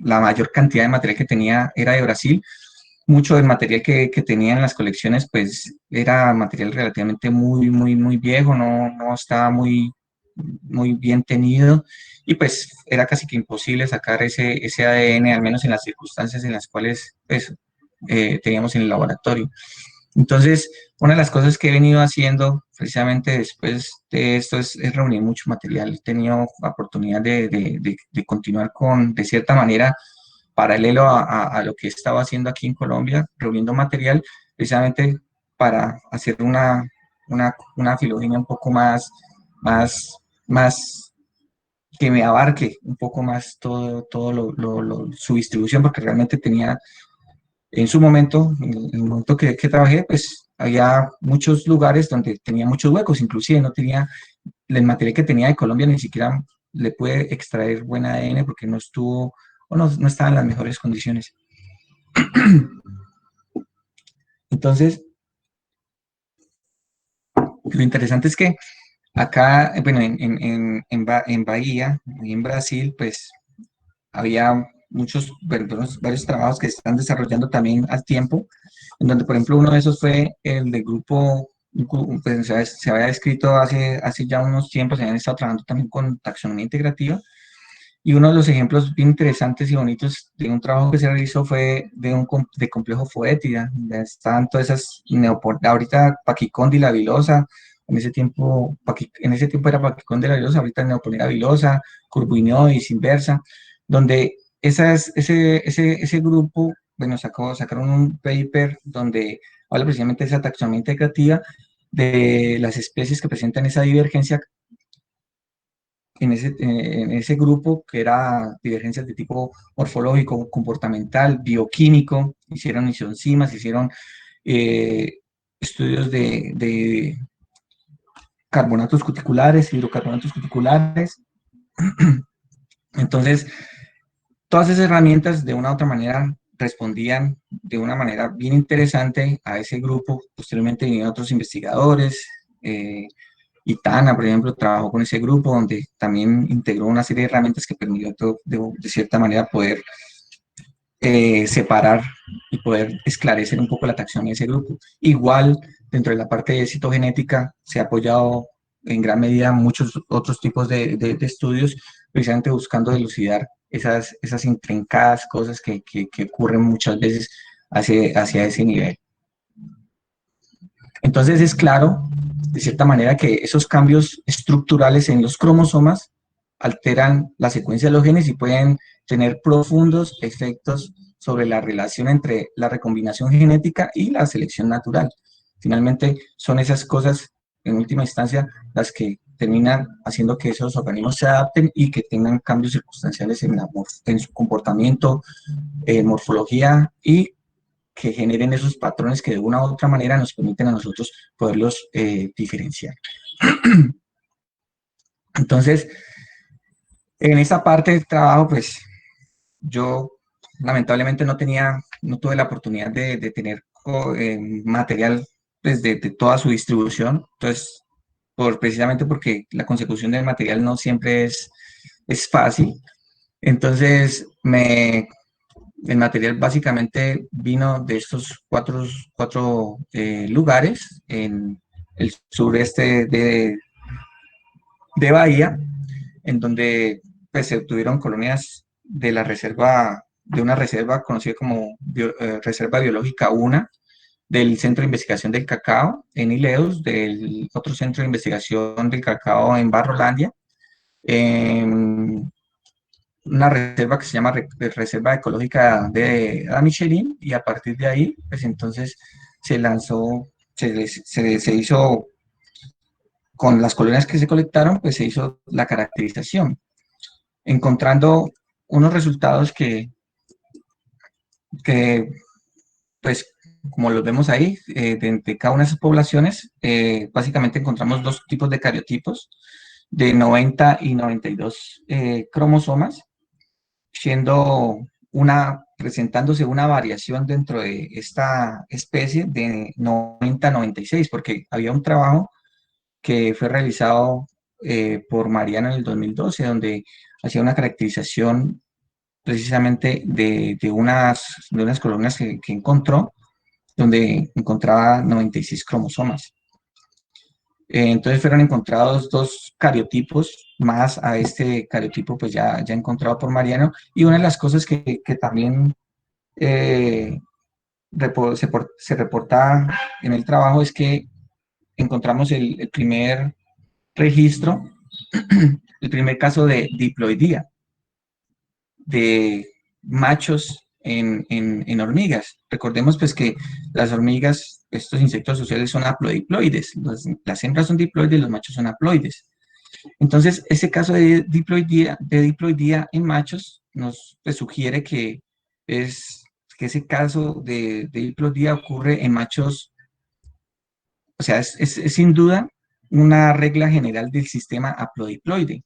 la mayor cantidad de material que tenía era de Brasil. Mucho del material que tenía en las colecciones, pues era material relativamente muy viejo, no estaba muy bien tenido y pues era casi que imposible sacar ese ADN, al menos en las circunstancias en las cuales pues, teníamos en el laboratorio. Entonces, una de las cosas que he venido haciendo precisamente después de esto es reunir mucho material. He tenido la oportunidad de continuar de cierta manera, paralelo a lo que estaba haciendo aquí en Colombia, reuniendo material precisamente para hacer una filogenia un poco más que me abarque un poco más todo su distribución, porque realmente tenía en su momento, en el momento que trabajé, pues había muchos lugares donde tenía muchos huecos, inclusive no tenía, el material que tenía de Colombia ni siquiera le pude extraer buen ADN porque no estuvo, o no estaba en las mejores condiciones. Entonces, lo interesante es que acá, bueno, en Bahía, en Brasil, pues había varios trabajos que se están desarrollando también al tiempo en donde, por ejemplo, uno de esos fue el de grupo, pues, se había escrito hace ya unos tiempos, se habían estado trabajando también con taxonomía integrativa, y uno de los ejemplos bien interesantes y bonitos de un trabajo que se realizó fue de complejo Foetida, donde estaban todas esas ahorita Paquicóndila vilosa, en ese tiempo era Paquicóndila vilosa, ahorita Neoponera vilosa, Curvinoides inversa, donde ese grupo, bueno, sacaron un paper donde habla precisamente de esa taxonomía integrativa de las especies que presentan esa divergencia en ese grupo, que era divergencias de tipo morfológico, comportamental, bioquímico, hicieron isoenzimas, hicieron eh, estudios de carbonatos cuticulares, hidrocarbonatos cuticulares. Entonces, todas esas herramientas de una u otra manera respondían de una manera bien interesante a ese grupo. Posteriormente vinieron otros investigadores, y Tana, por ejemplo, trabajó con ese grupo donde también integró una serie de herramientas que permitió de cierta manera poder separar y poder esclarecer un poco la taxonomía de ese grupo. Igual, dentro de la parte de citogenética, se ha apoyado en gran medida muchos otros tipos de estudios, precisamente buscando dilucidar esas intrincadas cosas que ocurren muchas veces hacia ese nivel. Entonces es claro, de cierta manera, que esos cambios estructurales en los cromosomas alteran la secuencia de los genes y pueden tener profundos efectos sobre la relación entre la recombinación genética y la selección natural. Finalmente, son esas cosas, en última instancia, las que terminan haciendo que esos organismos se adapten y que tengan cambios circunstanciales en su comportamiento, morfología, y que generen esos patrones que de una u otra manera nos permiten a nosotros poderlos diferenciar. Entonces, en esa parte del trabajo, pues yo lamentablemente no tuve la oportunidad de tener material pues, de toda su distribución. Entonces, precisamente porque la consecución del material no siempre es fácil. Entonces, el material básicamente vino de estos cuatro lugares en el sureste de Bahía, en donde pues, se obtuvieron colonias de la reserva, de una reserva conocida como Reserva Biológica 1, del Centro de Investigación del Cacao en Ileus, del otro Centro de Investigación del Cacao en Barrolandia, una reserva que se llama Reserva Ecológica de Michelin, y a partir de ahí, pues entonces se lanzó, se hizo, con las colonias que se colectaron, pues se hizo la caracterización, encontrando unos resultados que pues, como los vemos ahí, de cada una de esas poblaciones, básicamente encontramos dos tipos de cariotipos, de 90 y 92 cromosomas, presentándose una variación dentro de esta especie de 90 a 96, porque había un trabajo que fue realizado por Mariano en el 2012, donde hacía una caracterización precisamente de unas colonias que encontró, donde encontraba 96 cromosomas. Entonces fueron encontrados dos cariotipos más a este cariotipo pues ya encontrado por Mariano, y una de las cosas que también eh, se reporta en el trabajo es que encontramos el primer registro, el primer caso de diploidía de machos en hormigas. Recordemos pues que las hormigas, estos insectos sociales, son haplodiploides. Las hembras son diploides, los machos son haploides. Entonces, ese caso de diploidía en machos nos pues, sugiere que ese caso de diploidía ocurre en machos, o sea, es sin duda una regla general del sistema haplodiploide,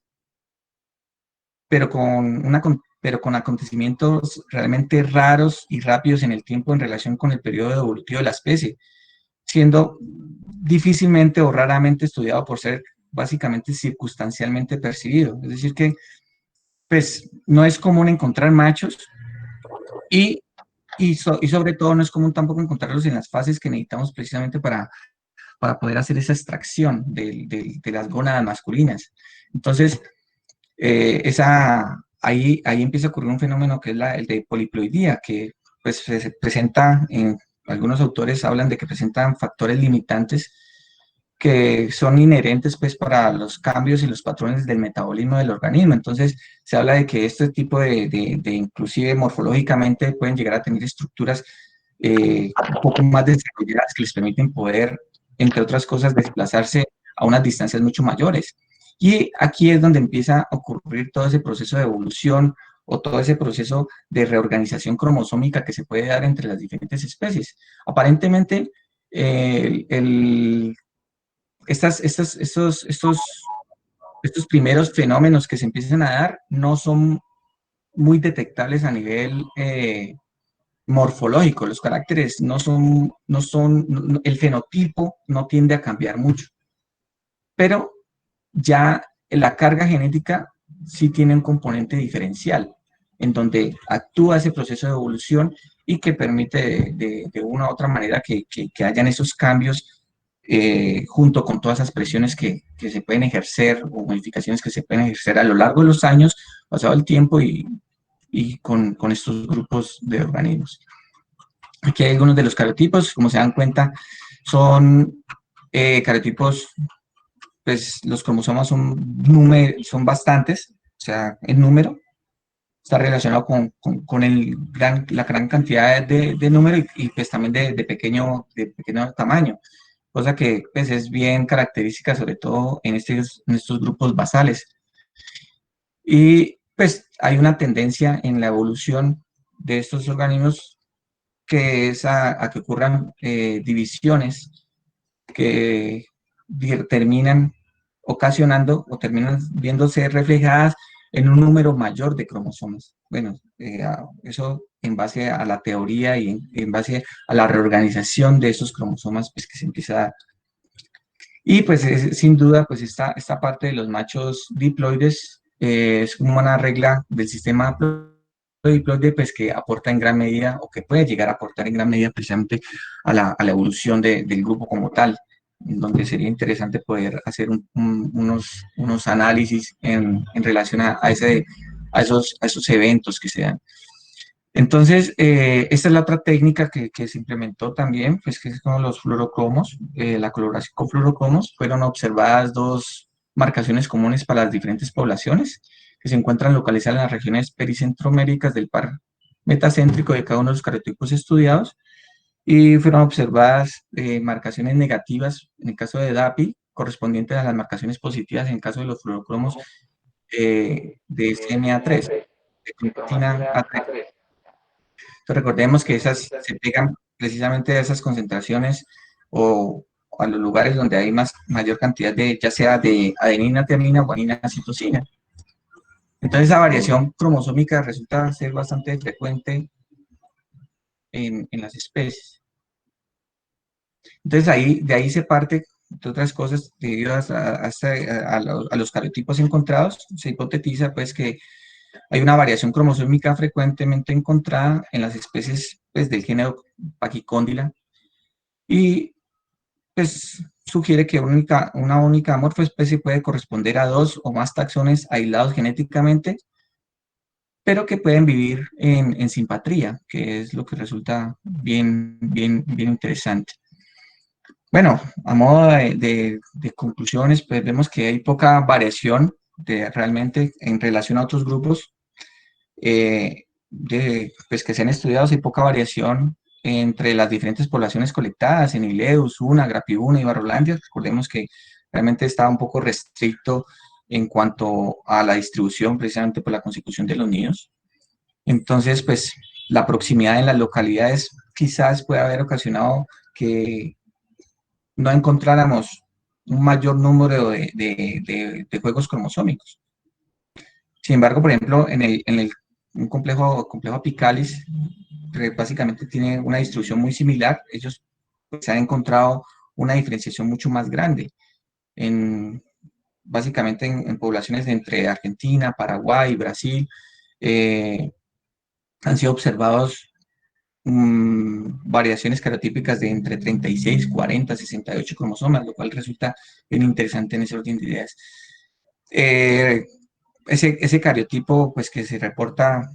pero con acontecimientos realmente raros y rápidos en el tiempo en relación con el periodo evolutivo de la especie, siendo difícilmente o raramente estudiado por ser básicamente circunstancialmente percibido. Es decir que, pues, no es común encontrar machos y y sobre todo no es común tampoco encontrarlos en las fases que necesitamos precisamente para poder hacer esa extracción de las gónadas masculinas. Entonces, ahí empieza a ocurrir un fenómeno que es el de poliploidía, que pues se presenta en algunos autores hablan de que presentan factores limitantes que son inherentes pues para los cambios y los patrones del metabolismo del organismo. Entonces se habla de que este tipo de inclusive morfológicamente pueden llegar a tener estructuras un poco más desarrolladas que les permiten poder, entre otras cosas, desplazarse a unas distancias mucho mayores. Y aquí es donde empieza a ocurrir todo ese proceso de evolución o todo ese proceso de reorganización cromosómica que se puede dar entre las diferentes especies. Aparentemente, estos primeros fenómenos que se empiezan a dar no son muy detectables a nivel morfológico. Los caracteres el fenotipo no tiende a cambiar mucho, pero ya la carga genética sí tiene un componente diferencial, en donde actúa ese proceso de evolución y que permite de una u otra manera que hayan esos cambios junto con todas esas presiones que se pueden ejercer o modificaciones que se pueden ejercer a lo largo de los años, pasado el tiempo y con estos grupos de organismos. Aquí hay algunos de los carotipos, como se dan cuenta, son carotipos, pues los cromosomas son bastantes, o sea, el número está relacionado con la gran cantidad de número y pues también de pequeño tamaño, cosa que pues es bien característica sobre todo en estos grupos basales. Y pues hay una tendencia en la evolución de estos organismos que es a que ocurran divisiones que terminan ocasionando o terminan viéndose reflejadas en un número mayor de cromosomas. Bueno, eso en base a la teoría y en base a la reorganización de esos cromosomas pues, que se empieza a dar. Y pues sin duda, pues esta parte de los machos diploides es como una regla del sistema diploide, pues que aporta en gran medida o que puede llegar a aportar en gran medida precisamente a la evolución del grupo como tal, en donde sería interesante poder hacer unos análisis en relación a esos eventos que se dan. Entonces, esta es la otra técnica que se implementó también, pues que es con los fluorocromos, la coloración con fluorocromos. Fueron observadas dos marcaciones comunes para las diferentes poblaciones que se encuentran localizadas en las regiones pericentroméricas del par metacéntrico de cada uno de los carotipos estudiados y fueron observadas marcaciones negativas en el caso de DAPI, correspondientes a las marcaciones positivas en el caso de los fluorocromos de SMA3, de cromatina A3. Entonces, recordemos que esas se pegan precisamente a esas concentraciones o a los lugares donde hay mayor cantidad de, ya sea de adenina, tiamina o guanina, citosina. Entonces, esa variación cromosómica resulta ser bastante frecuente en las especies. Entonces, de ahí se parte, entre otras cosas, debido a los carotipos encontrados, se hipotetiza pues que hay una variación cromosómica frecuentemente encontrada en las especies pues, del género Pachyscondyle y pues sugiere que una única morfoespecie puede corresponder a dos o más taxones aislados genéticamente, pero que pueden vivir en simpatría, que es lo que resulta bien interesante. Bueno, a modo de conclusiones, pues vemos que hay poca variación realmente en relación a otros grupos pues que se han estudiado, hay poca variación entre las diferentes poblaciones colectadas en Ileus, Una, Grapivuna y Barrolandia. Recordemos que realmente estaba un poco restricto en cuanto a la distribución, precisamente por la consecución de los nidos. Entonces, pues la proximidad en las localidades quizás pueda haber ocasionado que no encontráramos un mayor número de juegos cromosómicos. Sin embargo, por ejemplo, un complejo apicalis, que básicamente tiene una distribución muy similar, ellos pues, se han encontrado una diferenciación mucho más grande, básicamente en poblaciones de entre Argentina, Paraguay, Brasil, han sido observados variaciones cariótipicas de entre 36, 40, 68 cromosomas, lo cual resulta bien interesante en ese orden de ideas. Ese cariotipo pues, que se reporta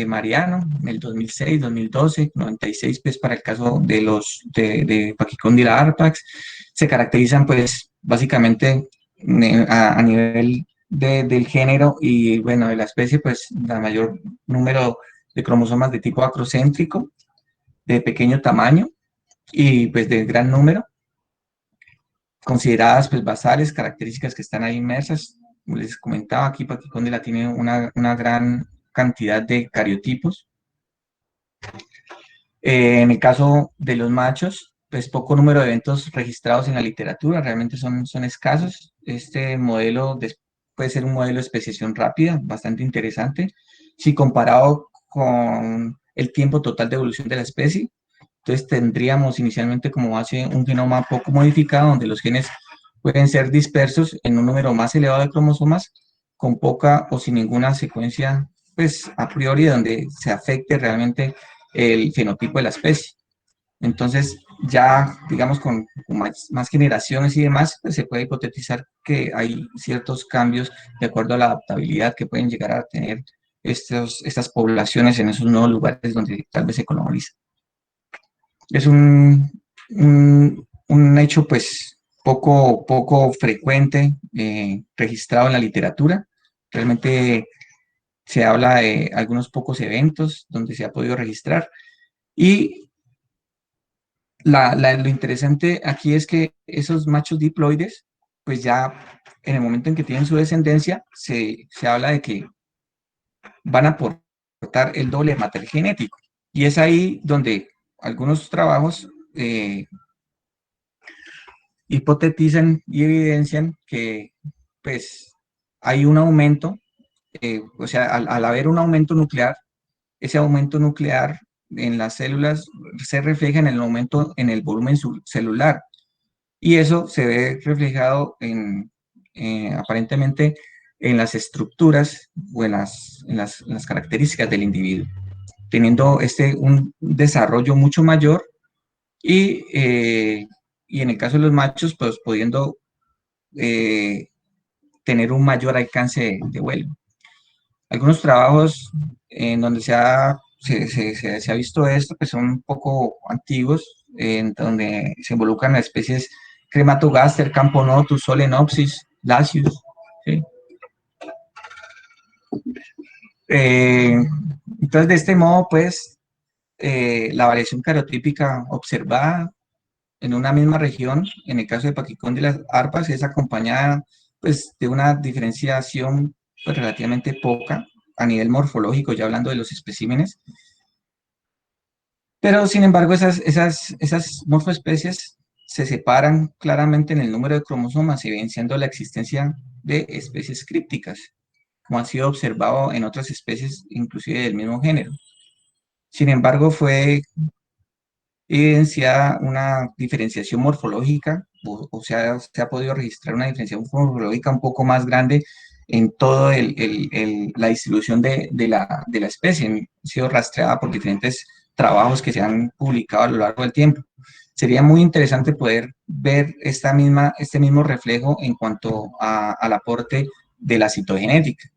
Mariano en el 2006, 2012, 96 pues, para el caso de Pachycondyla arpax, se caracterizan pues básicamente a nivel del género y bueno, de la especie, pues la mayor número de cromosomas de tipo acrocéntrico, de pequeño tamaño y pues de gran número, consideradas pues basales, características que están ahí inmersas. Como les comentaba, aquí Pachycondyla tiene una gran cantidad de cariotipos. En el caso de los machos, pues poco número de eventos registrados en la literatura, realmente son escasos. Este modelo puede ser un modelo de especiación rápida, bastante interesante. Si comparado con el tiempo total de evolución de la especie, entonces tendríamos inicialmente como base un genoma poco modificado, donde los genes pueden ser dispersos en un número más elevado de cromosomas, con poca o sin ninguna secuencia, pues a priori, donde se afecte realmente el fenotipo de la especie. Entonces, ya, digamos, con más generaciones y demás, pues se puede hipotetizar que hay ciertos cambios de acuerdo a la adaptabilidad que pueden llegar a tener estas poblaciones en esos nuevos lugares donde tal vez se colonizan. Es un hecho, pues, poco frecuente, registrado en la literatura. Realmente se habla de algunos pocos eventos donde se ha podido registrar. Y lo interesante aquí es que esos machos diploides, pues ya en el momento en que tienen su descendencia, se habla de que van a aportar el doble material genético. Y es ahí donde algunos trabajos hipotetizan y evidencian que pues hay un aumento, o sea, al haber un aumento nuclear, ese aumento nuclear en las células se refleja en el aumento en el volumen celular y eso se ve reflejado aparentemente en las estructuras o en las características del individuo, teniendo un desarrollo mucho mayor y en el caso de los machos, pues pudiendo tener un mayor alcance de vuelo. Algunos trabajos en donde se ha visto esto, pues son un poco antiguos, en donde se involucran las especies Crematogaster, Camponotus, Solenopsis, Lasius. ¿Sí? Entonces, de este modo, pues, la variación cariotípica observada en una misma región, en el caso de Pachycondyla arpas, es acompañada pues, de una diferenciación pues, relativamente poca a nivel morfológico, ya hablando de los especímenes. Pero, sin embargo, esas morfoespecies se separan claramente en el número de cromosomas, evidenciando la existencia de especies crípticas, como ha sido observado en otras especies, inclusive del mismo género. Sin embargo, fue evidenciada una diferenciación morfológica, o sea, se ha podido registrar una diferenciación morfológica un poco más grande en toda la distribución de la especie. Ha sido rastreada por diferentes trabajos que se han publicado a lo largo del tiempo. Sería muy interesante poder ver este mismo reflejo en cuanto al aporte de la citogenética.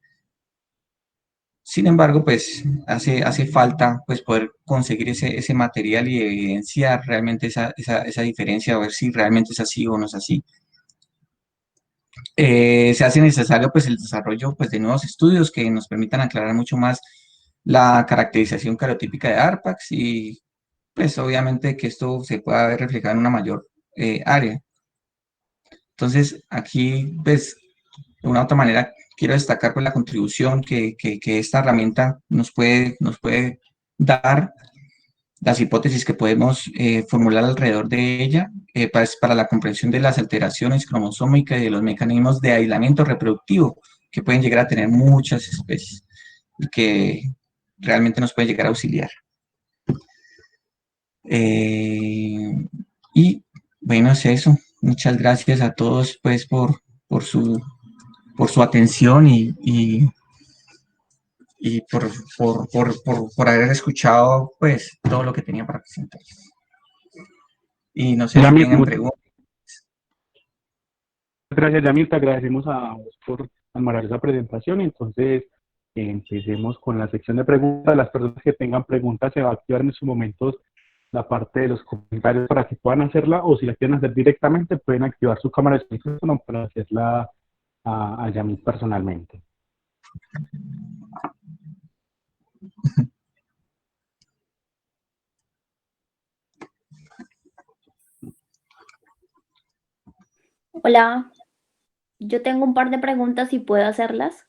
Sin embargo, pues hace falta pues, poder conseguir ese material y evidenciar realmente esa diferencia, a ver si realmente es así o no es así. Se hace necesario pues, el desarrollo pues, de nuevos estudios que nos permitan aclarar mucho más la caracterización cariotípica de ARPAX y pues obviamente que esto se pueda ver reflejado en una mayor área. Entonces, aquí, pues, de una u otra manera, quiero destacar pues, la contribución que esta herramienta nos puede dar, las hipótesis que podemos formular alrededor de ella para la comprensión de las alteraciones cromosómicas y de los mecanismos de aislamiento reproductivo que pueden llegar a tener muchas especies y que realmente nos pueden llegar a auxiliar. Y bueno, es eso. Muchas gracias a todos pues por su atención y y por haber escuchado pues todo lo que tenía para presentar. Y no sé si Yamil, tengan muchas preguntas. gracias, Yamil, te agradecemos a vos por armar esa presentación. Entonces, empecemos con la sección de preguntas. Las personas que tengan preguntas se va a activar en sus momentos la parte de los comentarios para que puedan hacerla, o si la quieren hacer directamente, pueden activar su cámara de micrófono para hacerla a Yamil personalmente. Hola, yo tengo un par de preguntas y puedo hacerlas.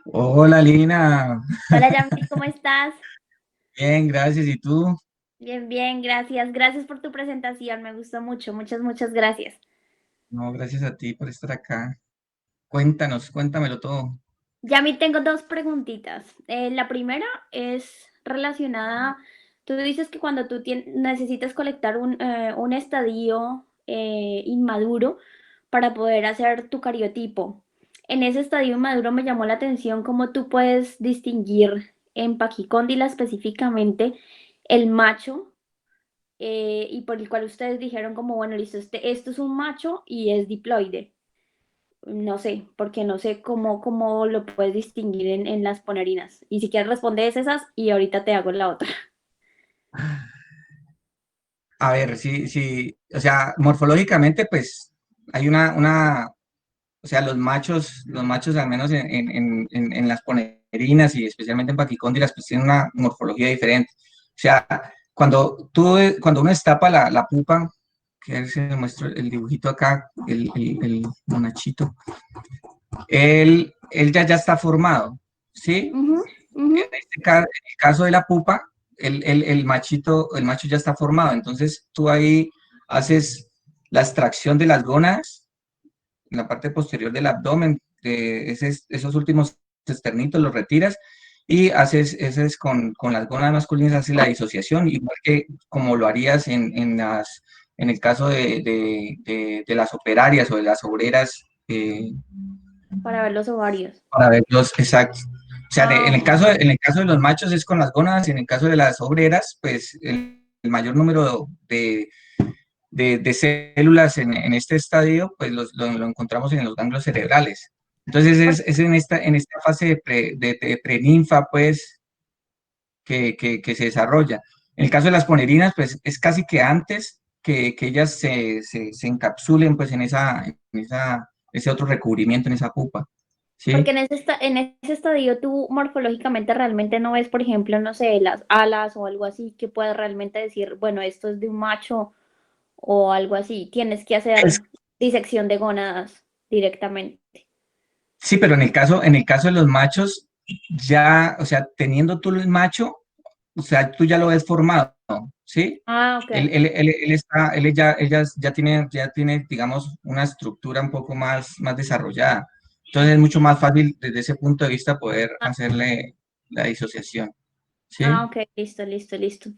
Hola Lina, Hola, Yamil, ¿cómo estás? bien, gracias. ¿Y tú? Bien, bien, gracias. Gracias por tu presentación, me gustó mucho. Muchas gracias. No, gracias a ti por estar acá. Cuéntanos, cuéntamelo todo. Yamil, tengo dos preguntitas. La primera es relacionada, tú dices que cuando tú necesitas colectar un estadio inmaduro para poder hacer tu cariotipo. En ese estadio inmaduro me llamó la atención cómo tú puedes distinguir en Paquicóndila específicamente el macho y por el cual ustedes dijeron como, bueno, listo, esto es un macho y es diploide. No sé, porque no sé cómo lo puedes distinguir en las ponerinas. Y si quieres respondes esas y ahorita te hago la otra. A ver, sí, sí, o sea, morfológicamente, pues hay o sea, los machos al menos en las ponerinas y especialmente en paquicóndilas, pues tienen una morfología diferente. O sea, cuando uno destapa la pupa, que se muestra el dibujito acá, el monachito, él ya está formado, ¿sí? Ujú, ujú. En el caso de la pupa, el macho ya está formado, entonces tú ahí haces la extracción de las gónadas en la parte posterior del abdomen, esos últimos esternitos los retiras y haces con las gónadas masculinas, haces la disociación, igual que como lo harías en el caso de las operarias o de las obreras, Para ver los ovarios. para verlos exactos. O sea, Ah, en el caso de los machos es con las gónadas y en el caso de las obreras, pues el mayor número de células en este estadio, pues lo encontramos en los ganglios cerebrales. Entonces es en esta fase de preninfa, pues, que se desarrolla. En el caso de las ponerinas, pues es casi que antes que ellas se encapsulen, pues, ese otro recubrimiento, en esa pupa, porque ¿sí? en ese estadio tú morfológicamente realmente no ves, por ejemplo, no sé, las alas o algo así que puedas realmente decir, bueno, esto es de un macho o algo así. Tienes que Es, hacer disección de gónadas directamente. sí, pero en el caso de los machos, ya, o sea, teniendo tú el macho, o sea, tú ya lo ves formado, ¿sí? Ah, ok. Ya tiene, digamos, una estructura un poco más desarrollada. Entonces es mucho más fácil desde ese punto de vista poder hacerle la disociación, Ah, ¿sí? ok, listo.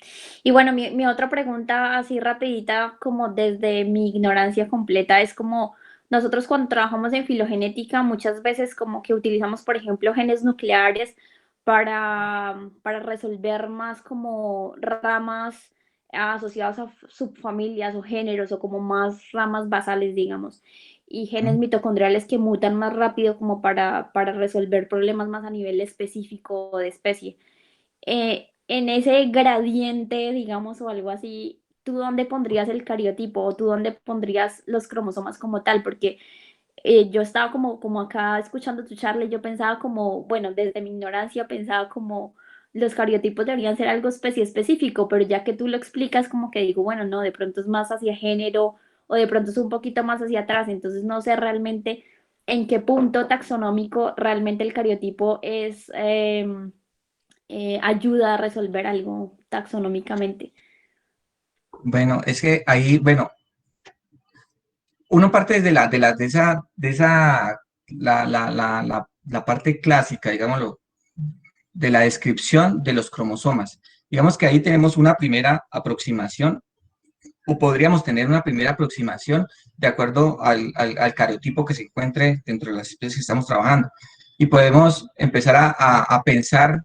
Y bueno, mi otra pregunta así rapidita, como desde mi ignorancia completa, es como nosotros cuando trabajamos en filogenética muchas veces como que utilizamos, por ejemplo, genes nucleares para resolver más como ramas asociadas a subfamilias o géneros o como más ramas basales, digamos, y genes mitocondriales que mutan más rápido como para resolver problemas más a nivel específico de especie en ese gradiente, digamos, o algo así, ¿tú dónde pondrías el cariotipo o tú dónde pondrías los cromosomas como tal? Porque yo estaba como acá escuchando tu charla y yo pensaba como, bueno, desde mi ignorancia pensaba como los cariotipos deberían ser algo especie específico, pero ya que tú lo explicas, como que digo, bueno, no, de pronto es más hacia género o de pronto es un poquito más hacia atrás, entonces no sé realmente en qué punto taxonómico realmente el cariotipo es... ayuda a resolver algo taxonómicamente. Bueno, es que ahí, bueno, uno parte desde la parte clásica, digámoslo, de la descripción de los cromosomas. Digamos que ahí tenemos una primera aproximación, o podríamos tener una primera aproximación de acuerdo al cariotipo que se encuentre dentro de las especies que estamos trabajando. y podemos empezar a pensar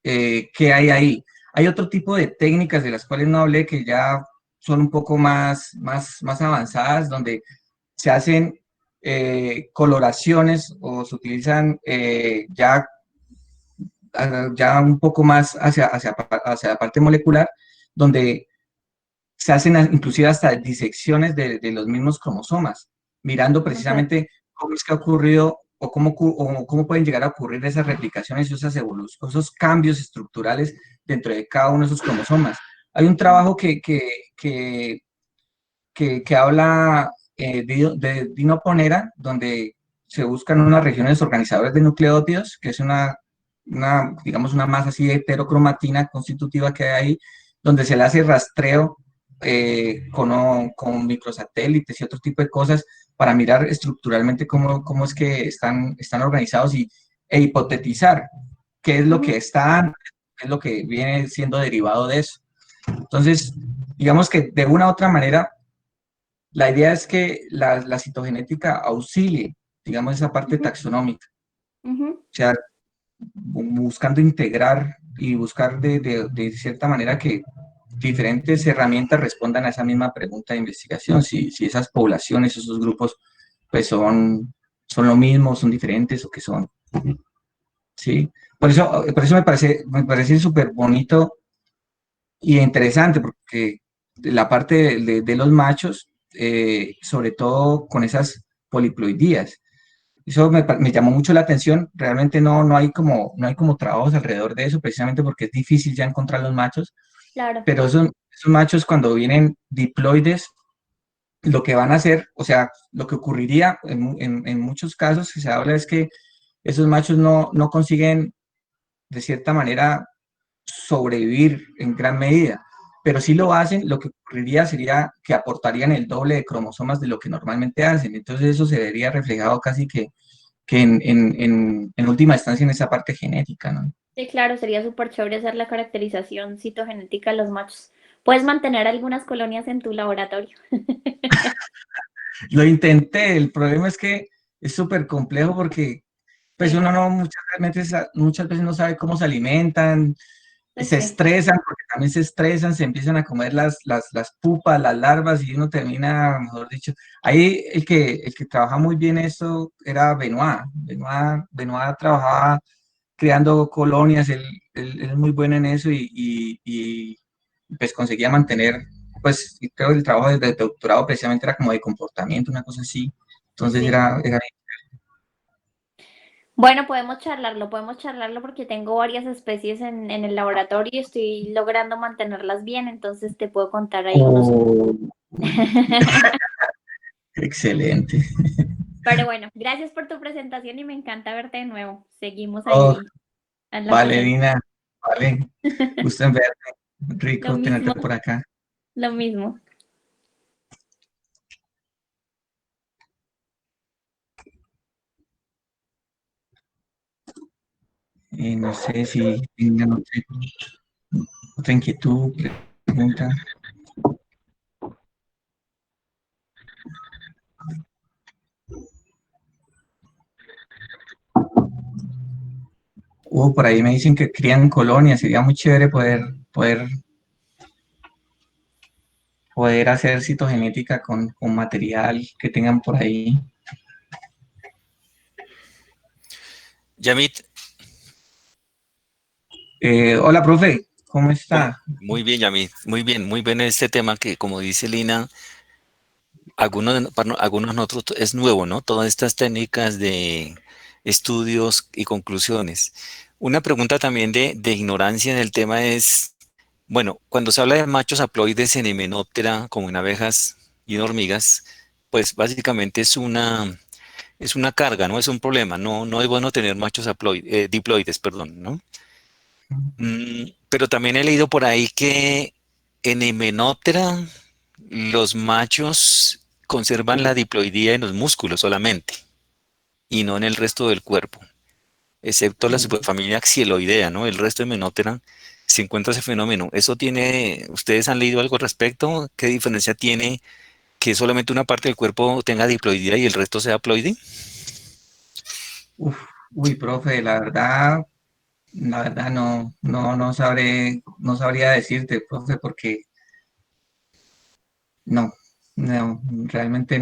qué hay ahí. Hay otro tipo de técnicas de las cuales no hablé que ya son un poco más avanzadas, donde se hacen coloraciones o se utilizan ya un poco más hacia la parte molecular, donde se hacen inclusive hasta disecciones de los mismos cromosomas, mirando Ok. precisamente cómo es que ha ocurrido o cómo pueden llegar a ocurrir esas replicaciones y esas evoluciones, esos cambios estructurales dentro de cada uno de esos cromosomas. Hay un trabajo que habla de Dino Ponera, donde se buscan unas regiones organizadoras de nucleótidos, que es digamos, una masa así heterocromatina constitutiva que hay ahí, donde se le hace rastreo con microsatélites y otro tipo de cosas para mirar estructuralmente cómo es que están organizados e hipotetizar qué es lo que está, qué es lo que viene siendo derivado de eso. Entonces, digamos que de una u otra manera, la idea es que la citogenética auxilie, digamos, esa parte Ujú, taxonómica, ujú. o sea, buscando integrar y buscar de cierta manera que diferentes herramientas respondan a esa misma pregunta de investigación, si esas poblaciones, esos grupos, pues son lo mismo, son diferentes o qué son, ¿sí? Por eso me parece súper bonito y interesante, porque la parte de los machos, sobre todo con esas poliploidías, eso me llamó mucho la atención. Realmente no hay como trabajos alrededor de eso, precisamente porque es difícil ya encontrar los machos, Claro. pero esos machos cuando vienen diploides, lo que van a hacer, o sea, lo que ocurriría en muchos casos que se habla es que esos machos no consiguen de cierta manera sobrevivir en gran medida, pero si lo hacen, lo que ocurriría sería que aportarían el doble de cromosomas de lo que normalmente hacen. Entonces eso se vería reflejado casi que en última instancia en esa parte genética, ¿no? Sí, claro, sería súper chévere hacer la caracterización citogenética de los machos. ¿Puedes mantener algunas colonias en tu laboratorio? Lo intenté, el problema es que es súper complejo porque pues Sí, uno no muchas veces no sabe cómo se alimentan, pues se sí. estresan, porque también se estresan, se empiezan a comer las pupas, las larvas, y uno termina, mejor dicho. Ahí el que trabaja muy bien eso era Benoit. Benoit trabajaba creando colonias, él es muy bueno en eso pues conseguía mantener, pues creo que el trabajo de doctorado precisamente era como de comportamiento, una cosa así. Sí, Entonces sí. era Bueno, podemos charlarlo porque tengo varias especies en el laboratorio y estoy logrando mantenerlas bien, entonces te puedo contar ahí unos. oh, excelente. Pero bueno, gracias por tu presentación y me encanta verte de nuevo. Seguimos Oh, ahí en la vale, ponencia. Dina, vale. Gusto en verte. Lo Rico mismo, tenerte por acá. lo mismo. No sé si tengan otra inquietud, pregunta. Por ahí me dicen que crían colonias. Sería muy chévere poder hacer citogenética con material que tengan por ahí. Yamit, Hola, profe, ¿cómo ¿cómo? está? Muy bien, Yamit, muy bien este tema que, como dice Lina, para algunos nosotros es nuevo, ¿no? Todas estas técnicas de estudios y conclusiones. Una pregunta también de ignorancia en el tema es, bueno, cuando se habla de machos haploides en Hymenoptera, como en abejas y en hormigas, pues básicamente es una carga, ¿no? Es un problema, no es bueno tener machos diploides, perdón, ¿no? Pero también he leído por ahí que en Hymenoptera los machos conservan la diploidía en los músculos solamente y no en el resto del cuerpo, excepto la superfamilia Xieloidea, ¿no? El resto de Hymenoptera se encuentra ese fenómeno. ¿Ustedes han leído algo al respecto? ¿Qué diferencia tiene que solamente una parte del cuerpo tenga diploidía y el resto sea haploide? Uf, uy, profe, la verdad no sabría decirte, profe, porque no, no, realmente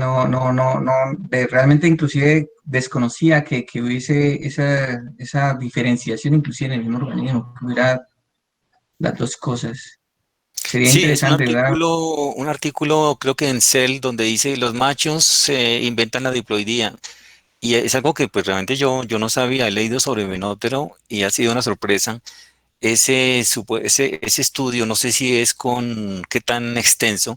realmente inclusive desconocía que hubiese esa diferenciación inclusive en el mismo organismo, que hubiera las dos cosas. Sería Sí, es interesante, ¿verdad? un artículo creo que en Cell donde dice los machos inventan la diploidía. Y es algo que pues realmente yo no sabía, he leído sobre Menótero y ha sido una sorpresa. Ese estudio, no sé si es con qué tan extenso,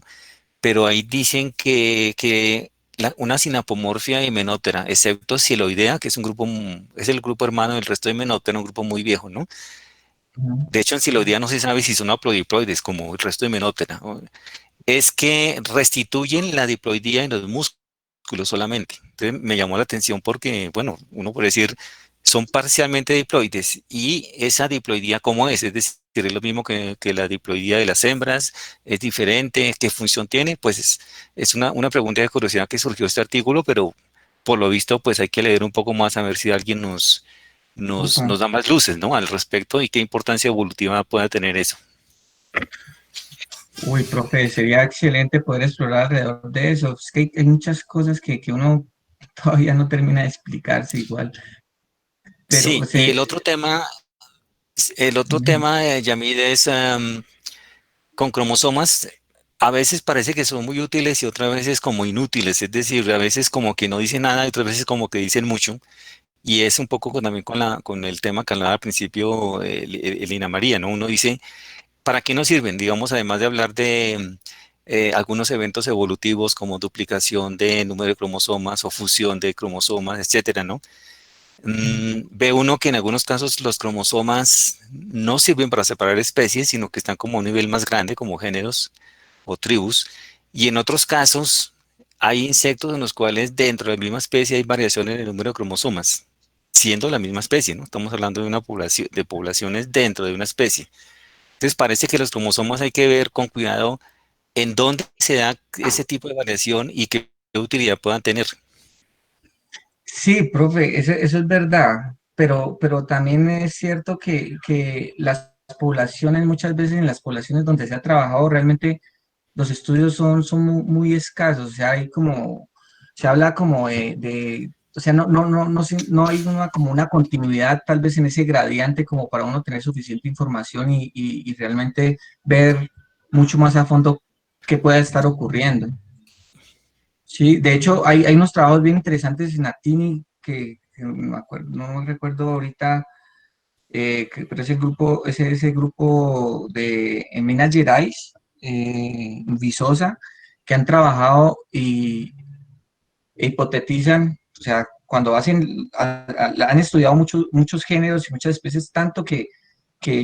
pero ahí dicen que una sinapomorfia himenótera, excepto Siloidea, que es un grupo, es el grupo hermano del resto de Menótera, un grupo muy viejo, ¿no? Ujú. De hecho, en Siloidea no se sabe si son aplodiploides como el resto de Menótera, ¿no? Es que restituyen la diploidía en los músculos solamente. Entonces me llamó la atención porque, bueno, uno puede decir, son parcialmente diploides y esa diploidía, ¿cómo es? Es decir, es lo mismo que la diploidía de las hembras, es diferente, ¿qué función tiene? Pues es una pregunta de curiosidad que surgió este artículo, pero por lo visto, pues hay que leer un poco más a ver si alguien Ujú. nos da más luces, ¿no? Al respecto y qué importancia evolutiva pueda tener eso. Uy, profe, sería excelente poder explorar alrededor de eso. Es que hay muchas cosas que uno todavía no termina de explicarse igual, pero Sí, y el otro tema, Yamid, es con cromosomas. A veces parece que son muy útiles y otras veces como inútiles. Es decir, a veces como que no dicen nada y otras veces como que dicen mucho. Y es un poco también con el tema que hablaba al principio Elina María, ¿no? Uno dice, ¿para qué nos sirven? Digamos, además de hablar de algunos eventos evolutivos como duplicación de número de cromosomas o fusión de cromosomas, etcétera, ¿no? Ve uno que en algunos casos los cromosomas no sirven para separar especies, sino que están como a un nivel más grande, como géneros o tribus. Y en otros casos hay insectos en los cuales dentro de la misma especie hay variación en el número de cromosomas, siendo la misma especie, ¿no? Estamos hablando de una población, de poblaciones dentro de una especie. Entonces parece que los cromosomas hay que ver con cuidado en dónde se da ese tipo de variación y qué utilidad puedan tener. sí, profe, eso es verdad, pero también es cierto que las poblaciones, muchas veces en las poblaciones donde se ha trabajado, realmente los estudios son muy escasos, o sea, hay como, se habla como o sea, no hay como una continuidad tal vez en ese gradiente como para uno tener suficiente información y realmente ver mucho más a fondo qué puede estar ocurriendo. Sí, de hecho, hay unos trabajos bien interesantes en Atini que no me acuerdo, no me recuerdo ahorita, pero ese grupo en Minas Gerais, Viçosa, que han trabajado e hipotetizan, o sea, cuando han estudiado muchos géneros y muchas especies, tanto que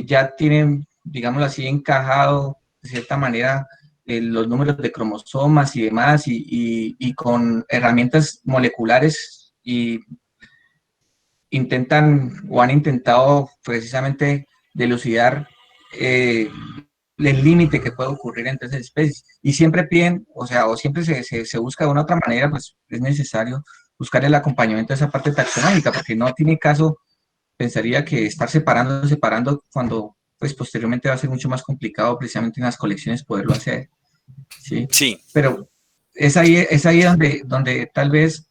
ya tienen, digámoslo así, encajado de cierta manera los números de cromosomas y demás, y con herramientas moleculares y intentan o han intentado precisamente dilucidar eh, el límite que puede ocurrir entre esas especies. Y siempre piden, o sea, o siempre se busca de una otra manera, pues es necesario buscar el acompañamiento de esa parte taxonómica, porque no tiene caso, pensaría que estar separando, cuando pues posteriormente va a ser mucho más complicado precisamente en las colecciones poderlo hacer, ¿sí? Sí. Pero es ahí donde tal vez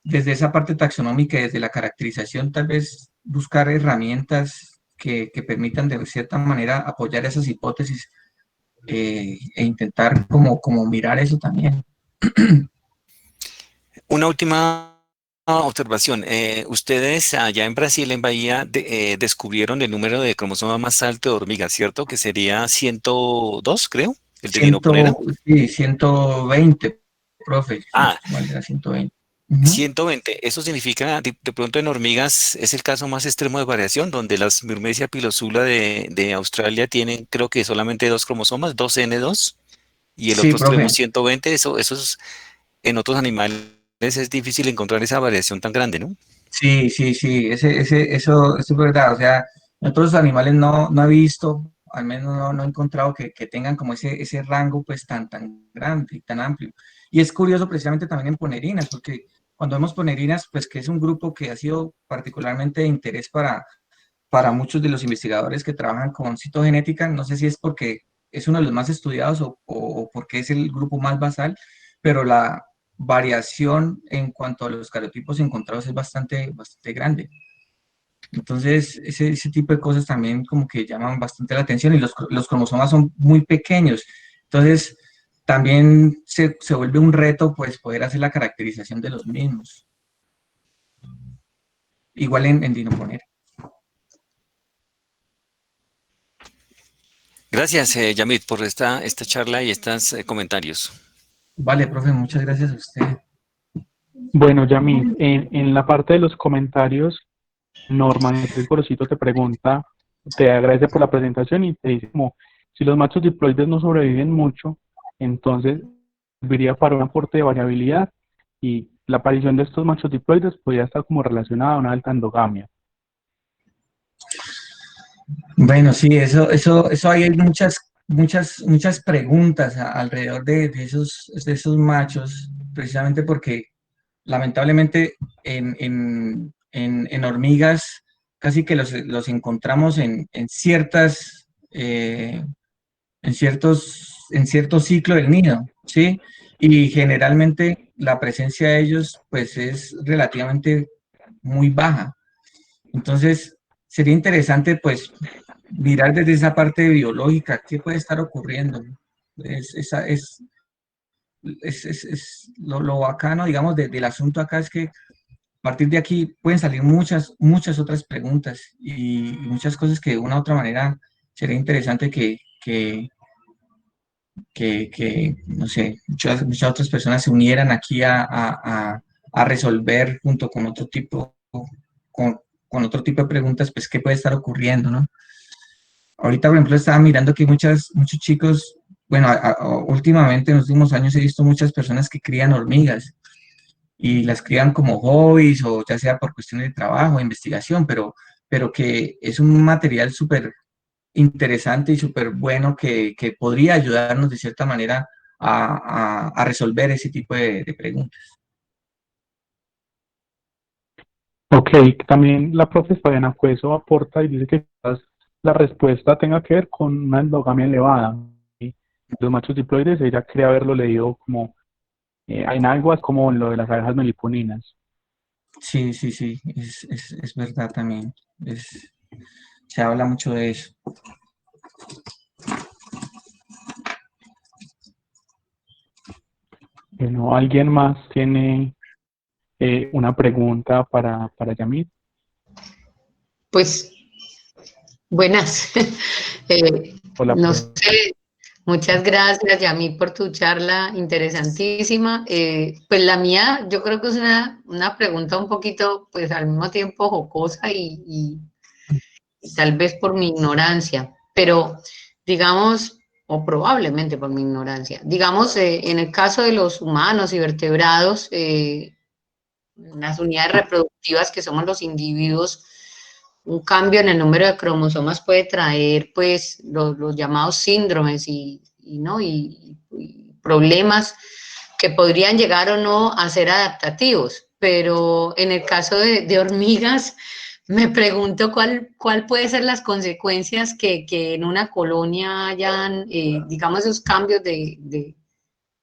desde esa parte taxonómica y desde la caracterización, tal vez buscar herramientas que permitan de cierta manera apoyar esas hipótesis e intentar como mirar eso también. Una última observación. Ustedes allá en Brasil, en Bahía, descubrieron el número de cromosoma más alto de hormigas, ¿cierto? Que sería 102, creo, el de Ninoponera. Sí, 120, profe, si no Ah, estoy mal, era 120. Ujú. 120. Eso significa, de pronto en hormigas es el caso más extremo de variación, donde las Myrmecia pilosula de Australia tienen, creo que solamente dos cromosomas, dos N2, y el Sí, otro extremo profe. 120. Eso es, en otros animales es difícil encontrar esa variación tan grande, ¿no? Sí, sí, sí, eso es verdad. O sea, en otros animales no he visto, al menos no he encontrado que tengan como ese rango pues tan grande y tan amplio. Y es curioso precisamente también en ponerinas, porque cuando vemos ponerinas, pues que es un grupo que ha sido particularmente de interés para muchos de los investigadores que trabajan con citogenética, no sé si es porque es uno de los más estudiados o porque es el grupo más basal, pero la variación en cuanto a los carotipos encontrados es bastante grande. Entonces, ese tipo de cosas también como que llaman bastante la atención y los cromosomas son muy pequeños. Entonces, también se vuelve un reto pues poder hacer la caracterización de los mismos. Igual en Dinoponer. Gracias, Yamit, por esta charla y estos comentarios. Vale, profe, muchas gracias a usted. Bueno, Yamil, en la parte de los comentarios, Norma Beatriz Gorosito te pregunta, te agradece por la presentación y te dice como, si los machos diploides no sobreviven mucho, entonces serviría para un aporte de variabilidad y la aparición de estos machos diploides podría estar como relacionada a una alta endogamia. Bueno, sí, eso hay muchas preguntas alrededor de esos machos, precisamente porque lamentablemente en hormigas casi que los encontramos en cierto ciclo del nido, ¿sí? Y generalmente la presencia de ellos pues es relativamente muy baja. Entonces, sería interesante pues mirar desde esa parte biológica qué puede estar ocurriendo. Lo bacano, digamos, del asunto acá es que a partir de aquí pueden salir muchas otras preguntas y muchas cosas que de una u otra manera sería interesante no sé, muchas otras personas se unieran aquí a resolver junto con con otro tipo de preguntas, pues qué puede estar ocurriendo, ¿no? Ahorita, por ejemplo, estaba mirando que muchos chicos, bueno, últimamente en los últimos años he visto muchas personas que crían hormigas y las crían como hobbies o ya sea por cuestiones de trabajo, investigación, pero que es un material súper interesante y súper bueno que podría ayudarnos de cierta manera a resolver ese tipo de preguntas. Ok, también la profe Fabiana Cueso aporta y dice que quizás la respuesta tenga que ver con una endogamia elevada. ¿Sí? Los machos diploides, ella cree haberlo leído como en algo así como lo de las abejas meliponinas. Sí, es verdad también. Se habla mucho de eso. Bueno, ¿alguien más tiene una pregunta para Yamit? Pues buenas. Hola, No profe. sé, muchas gracias, Yami, por tu charla interesantísima. Pues la mía, yo creo que es una pregunta un poquito, pues al mismo tiempo jocosa y tal vez por mi ignorancia, pero digamos, o probablemente por mi ignorancia, digamos, en el caso de los humanos y vertebrados, las unidades reproductivas que somos los individuos, un cambio en el número de cromosomas puede traer pues los llamados síndromes ¿no? y problemas que podrían llegar o no a ser adaptativos. Pero en el caso de hormigas, me pregunto cuál puede ser las consecuencias que en una colonia hayan, digamos, esos cambios del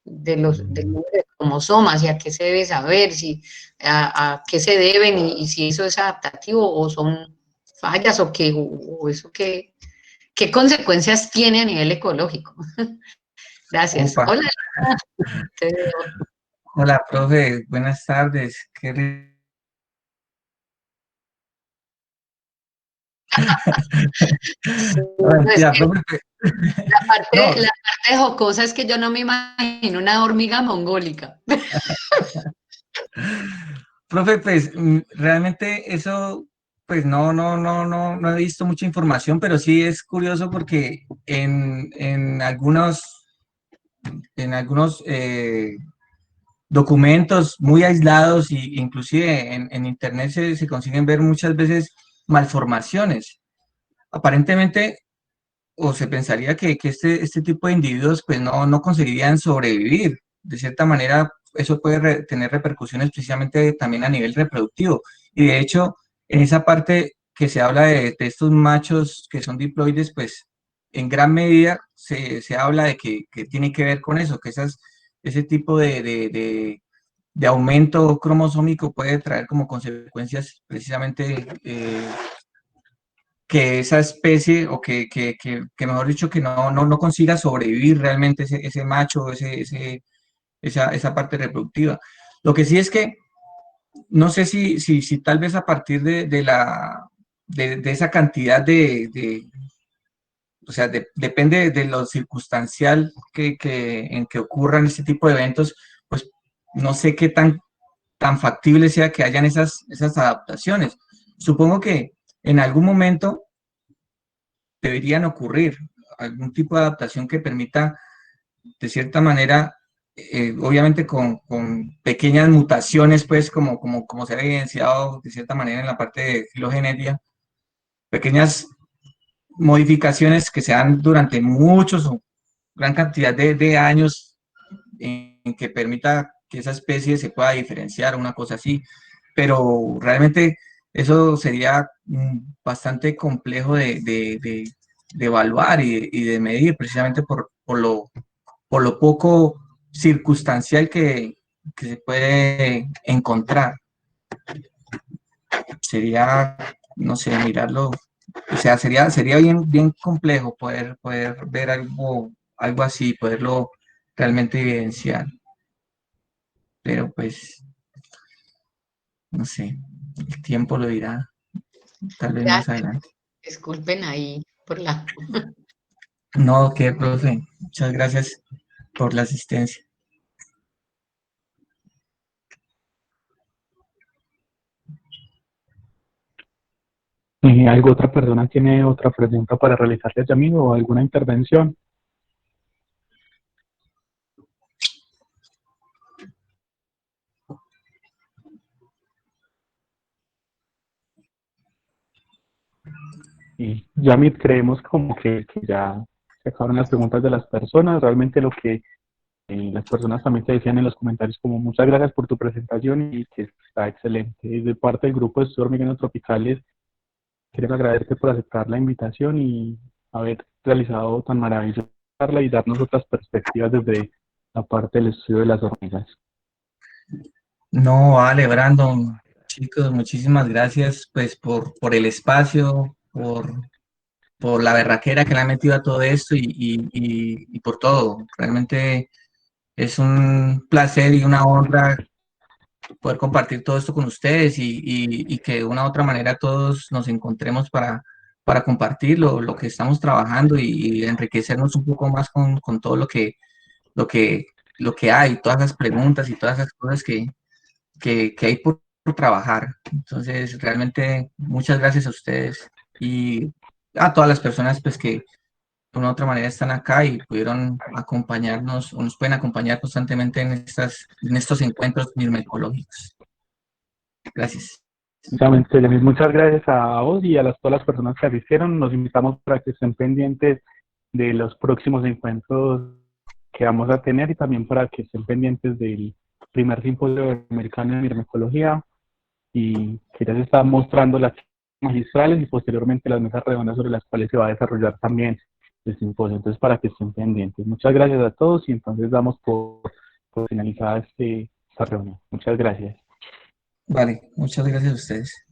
número de cromosomas y a qué se debe saber, a qué se deben y si eso es adaptativo o son fallas o eso qué consecuencias tiene a nivel ecológico. Gracias. Opa. Hola. Te veo. Hola, profe, buenas tardes. No, es Mentira, que profe. No, la parte jocosa es que yo no me imagino una hormiga mongólica. profe, pues realmente eso, pues no he visto mucha información, pero sí es curioso porque en algunos documentos muy aislados e inclusive en internet se consiguen ver muchas veces malformaciones. Aparentemente, o se pensaría que este tipo de individuos pues no conseguirían sobrevivir. De cierta manera, eso puede tener repercusiones precisamente también a nivel reproductivo. Y de hecho, en esa parte que se habla de estos machos que son diploides, pues en gran medida se habla de que tiene que ver con eso, que ese tipo de aumento cromosómico puede traer como consecuencias precisamente que esa especie o que mejor dicho, que no consiga sobrevivir realmente ese macho, esa parte reproductiva. Lo que sí es que no sé si tal vez a partir de esa cantidad o sea, depende de lo circunstancial en que ocurran este tipo de eventos, pues no sé qué tan factible sea que hayan esas adaptaciones. Supongo que en algún momento deberían ocurrir algún tipo de adaptación que permita, de cierta manera, obviamente con pequeñas mutaciones, pues como se ha evidenciado de cierta manera en la parte de filogenetia, pequeñas modificaciones que se dan durante muchos o gran cantidad de años en que permita que esa especie se pueda diferenciar, una cosa así, pero realmente eso sería bastante complejo de evaluar y de medir precisamente por lo poco circunstancial que se puede encontrar. Sería, no sé, mirarlo, o sea, sería bien complejo poder ver algo así, poderlo realmente evidenciar. Pero pues, no sé, el tiempo lo dirá, tal vez más Gracias, adelante. disculpen ahí por la... No, que profe, muchas gracias por la asistencia. ¿Algo otra persona tiene otra pregunta para realizarle a Yamil o alguna intervención? Y Yamil, creemos como que ya se acabaron las preguntas de las personas. Realmente lo que las personas también te decían en los comentarios como muchas gracias por tu presentación y que está excelente. De parte del grupo de estudios hormigas tropicales, queremos agradecerte por aceptar la invitación y haber realizado tan maravillosa charla y darnos otras perspectivas desde la parte del estudio de las hormigas. No, vale, Brandon, chicos, muchísimas gracias pues por el espacio, por la berraquera que le ha metido a todo esto y por todo. Realmente es un placer y una honra poder compartir todo esto con ustedes y que de una u otra manera todos nos encontremos para compartir lo que estamos trabajando y enriquecernos un poco más con todo lo que, lo que hay, todas las preguntas y todas esas cosas que hay por trabajar. Entonces, realmente muchas gracias a ustedes y a todas las personas pues que de una u otra manera están acá y pudieron acompañarnos o nos pueden acompañar constantemente en estos encuentros mirmecológicos. Gracias. Justamente, Yamis, muchas gracias a vos y a todas las personas que asistieron. Nos invitamos para que estén pendientes de los próximos encuentros que vamos a tener y también para que estén pendientes del primer simposio americano de mirmecología y que ya se están mostrando las magistrales y posteriormente las mesas redondas sobre las cuales se va a desarrollar también el simposio. Entonces, para que estén pendientes. Muchas gracias a todos y entonces damos por finalizada esta reunión. Muchas gracias. Vale, muchas gracias a ustedes.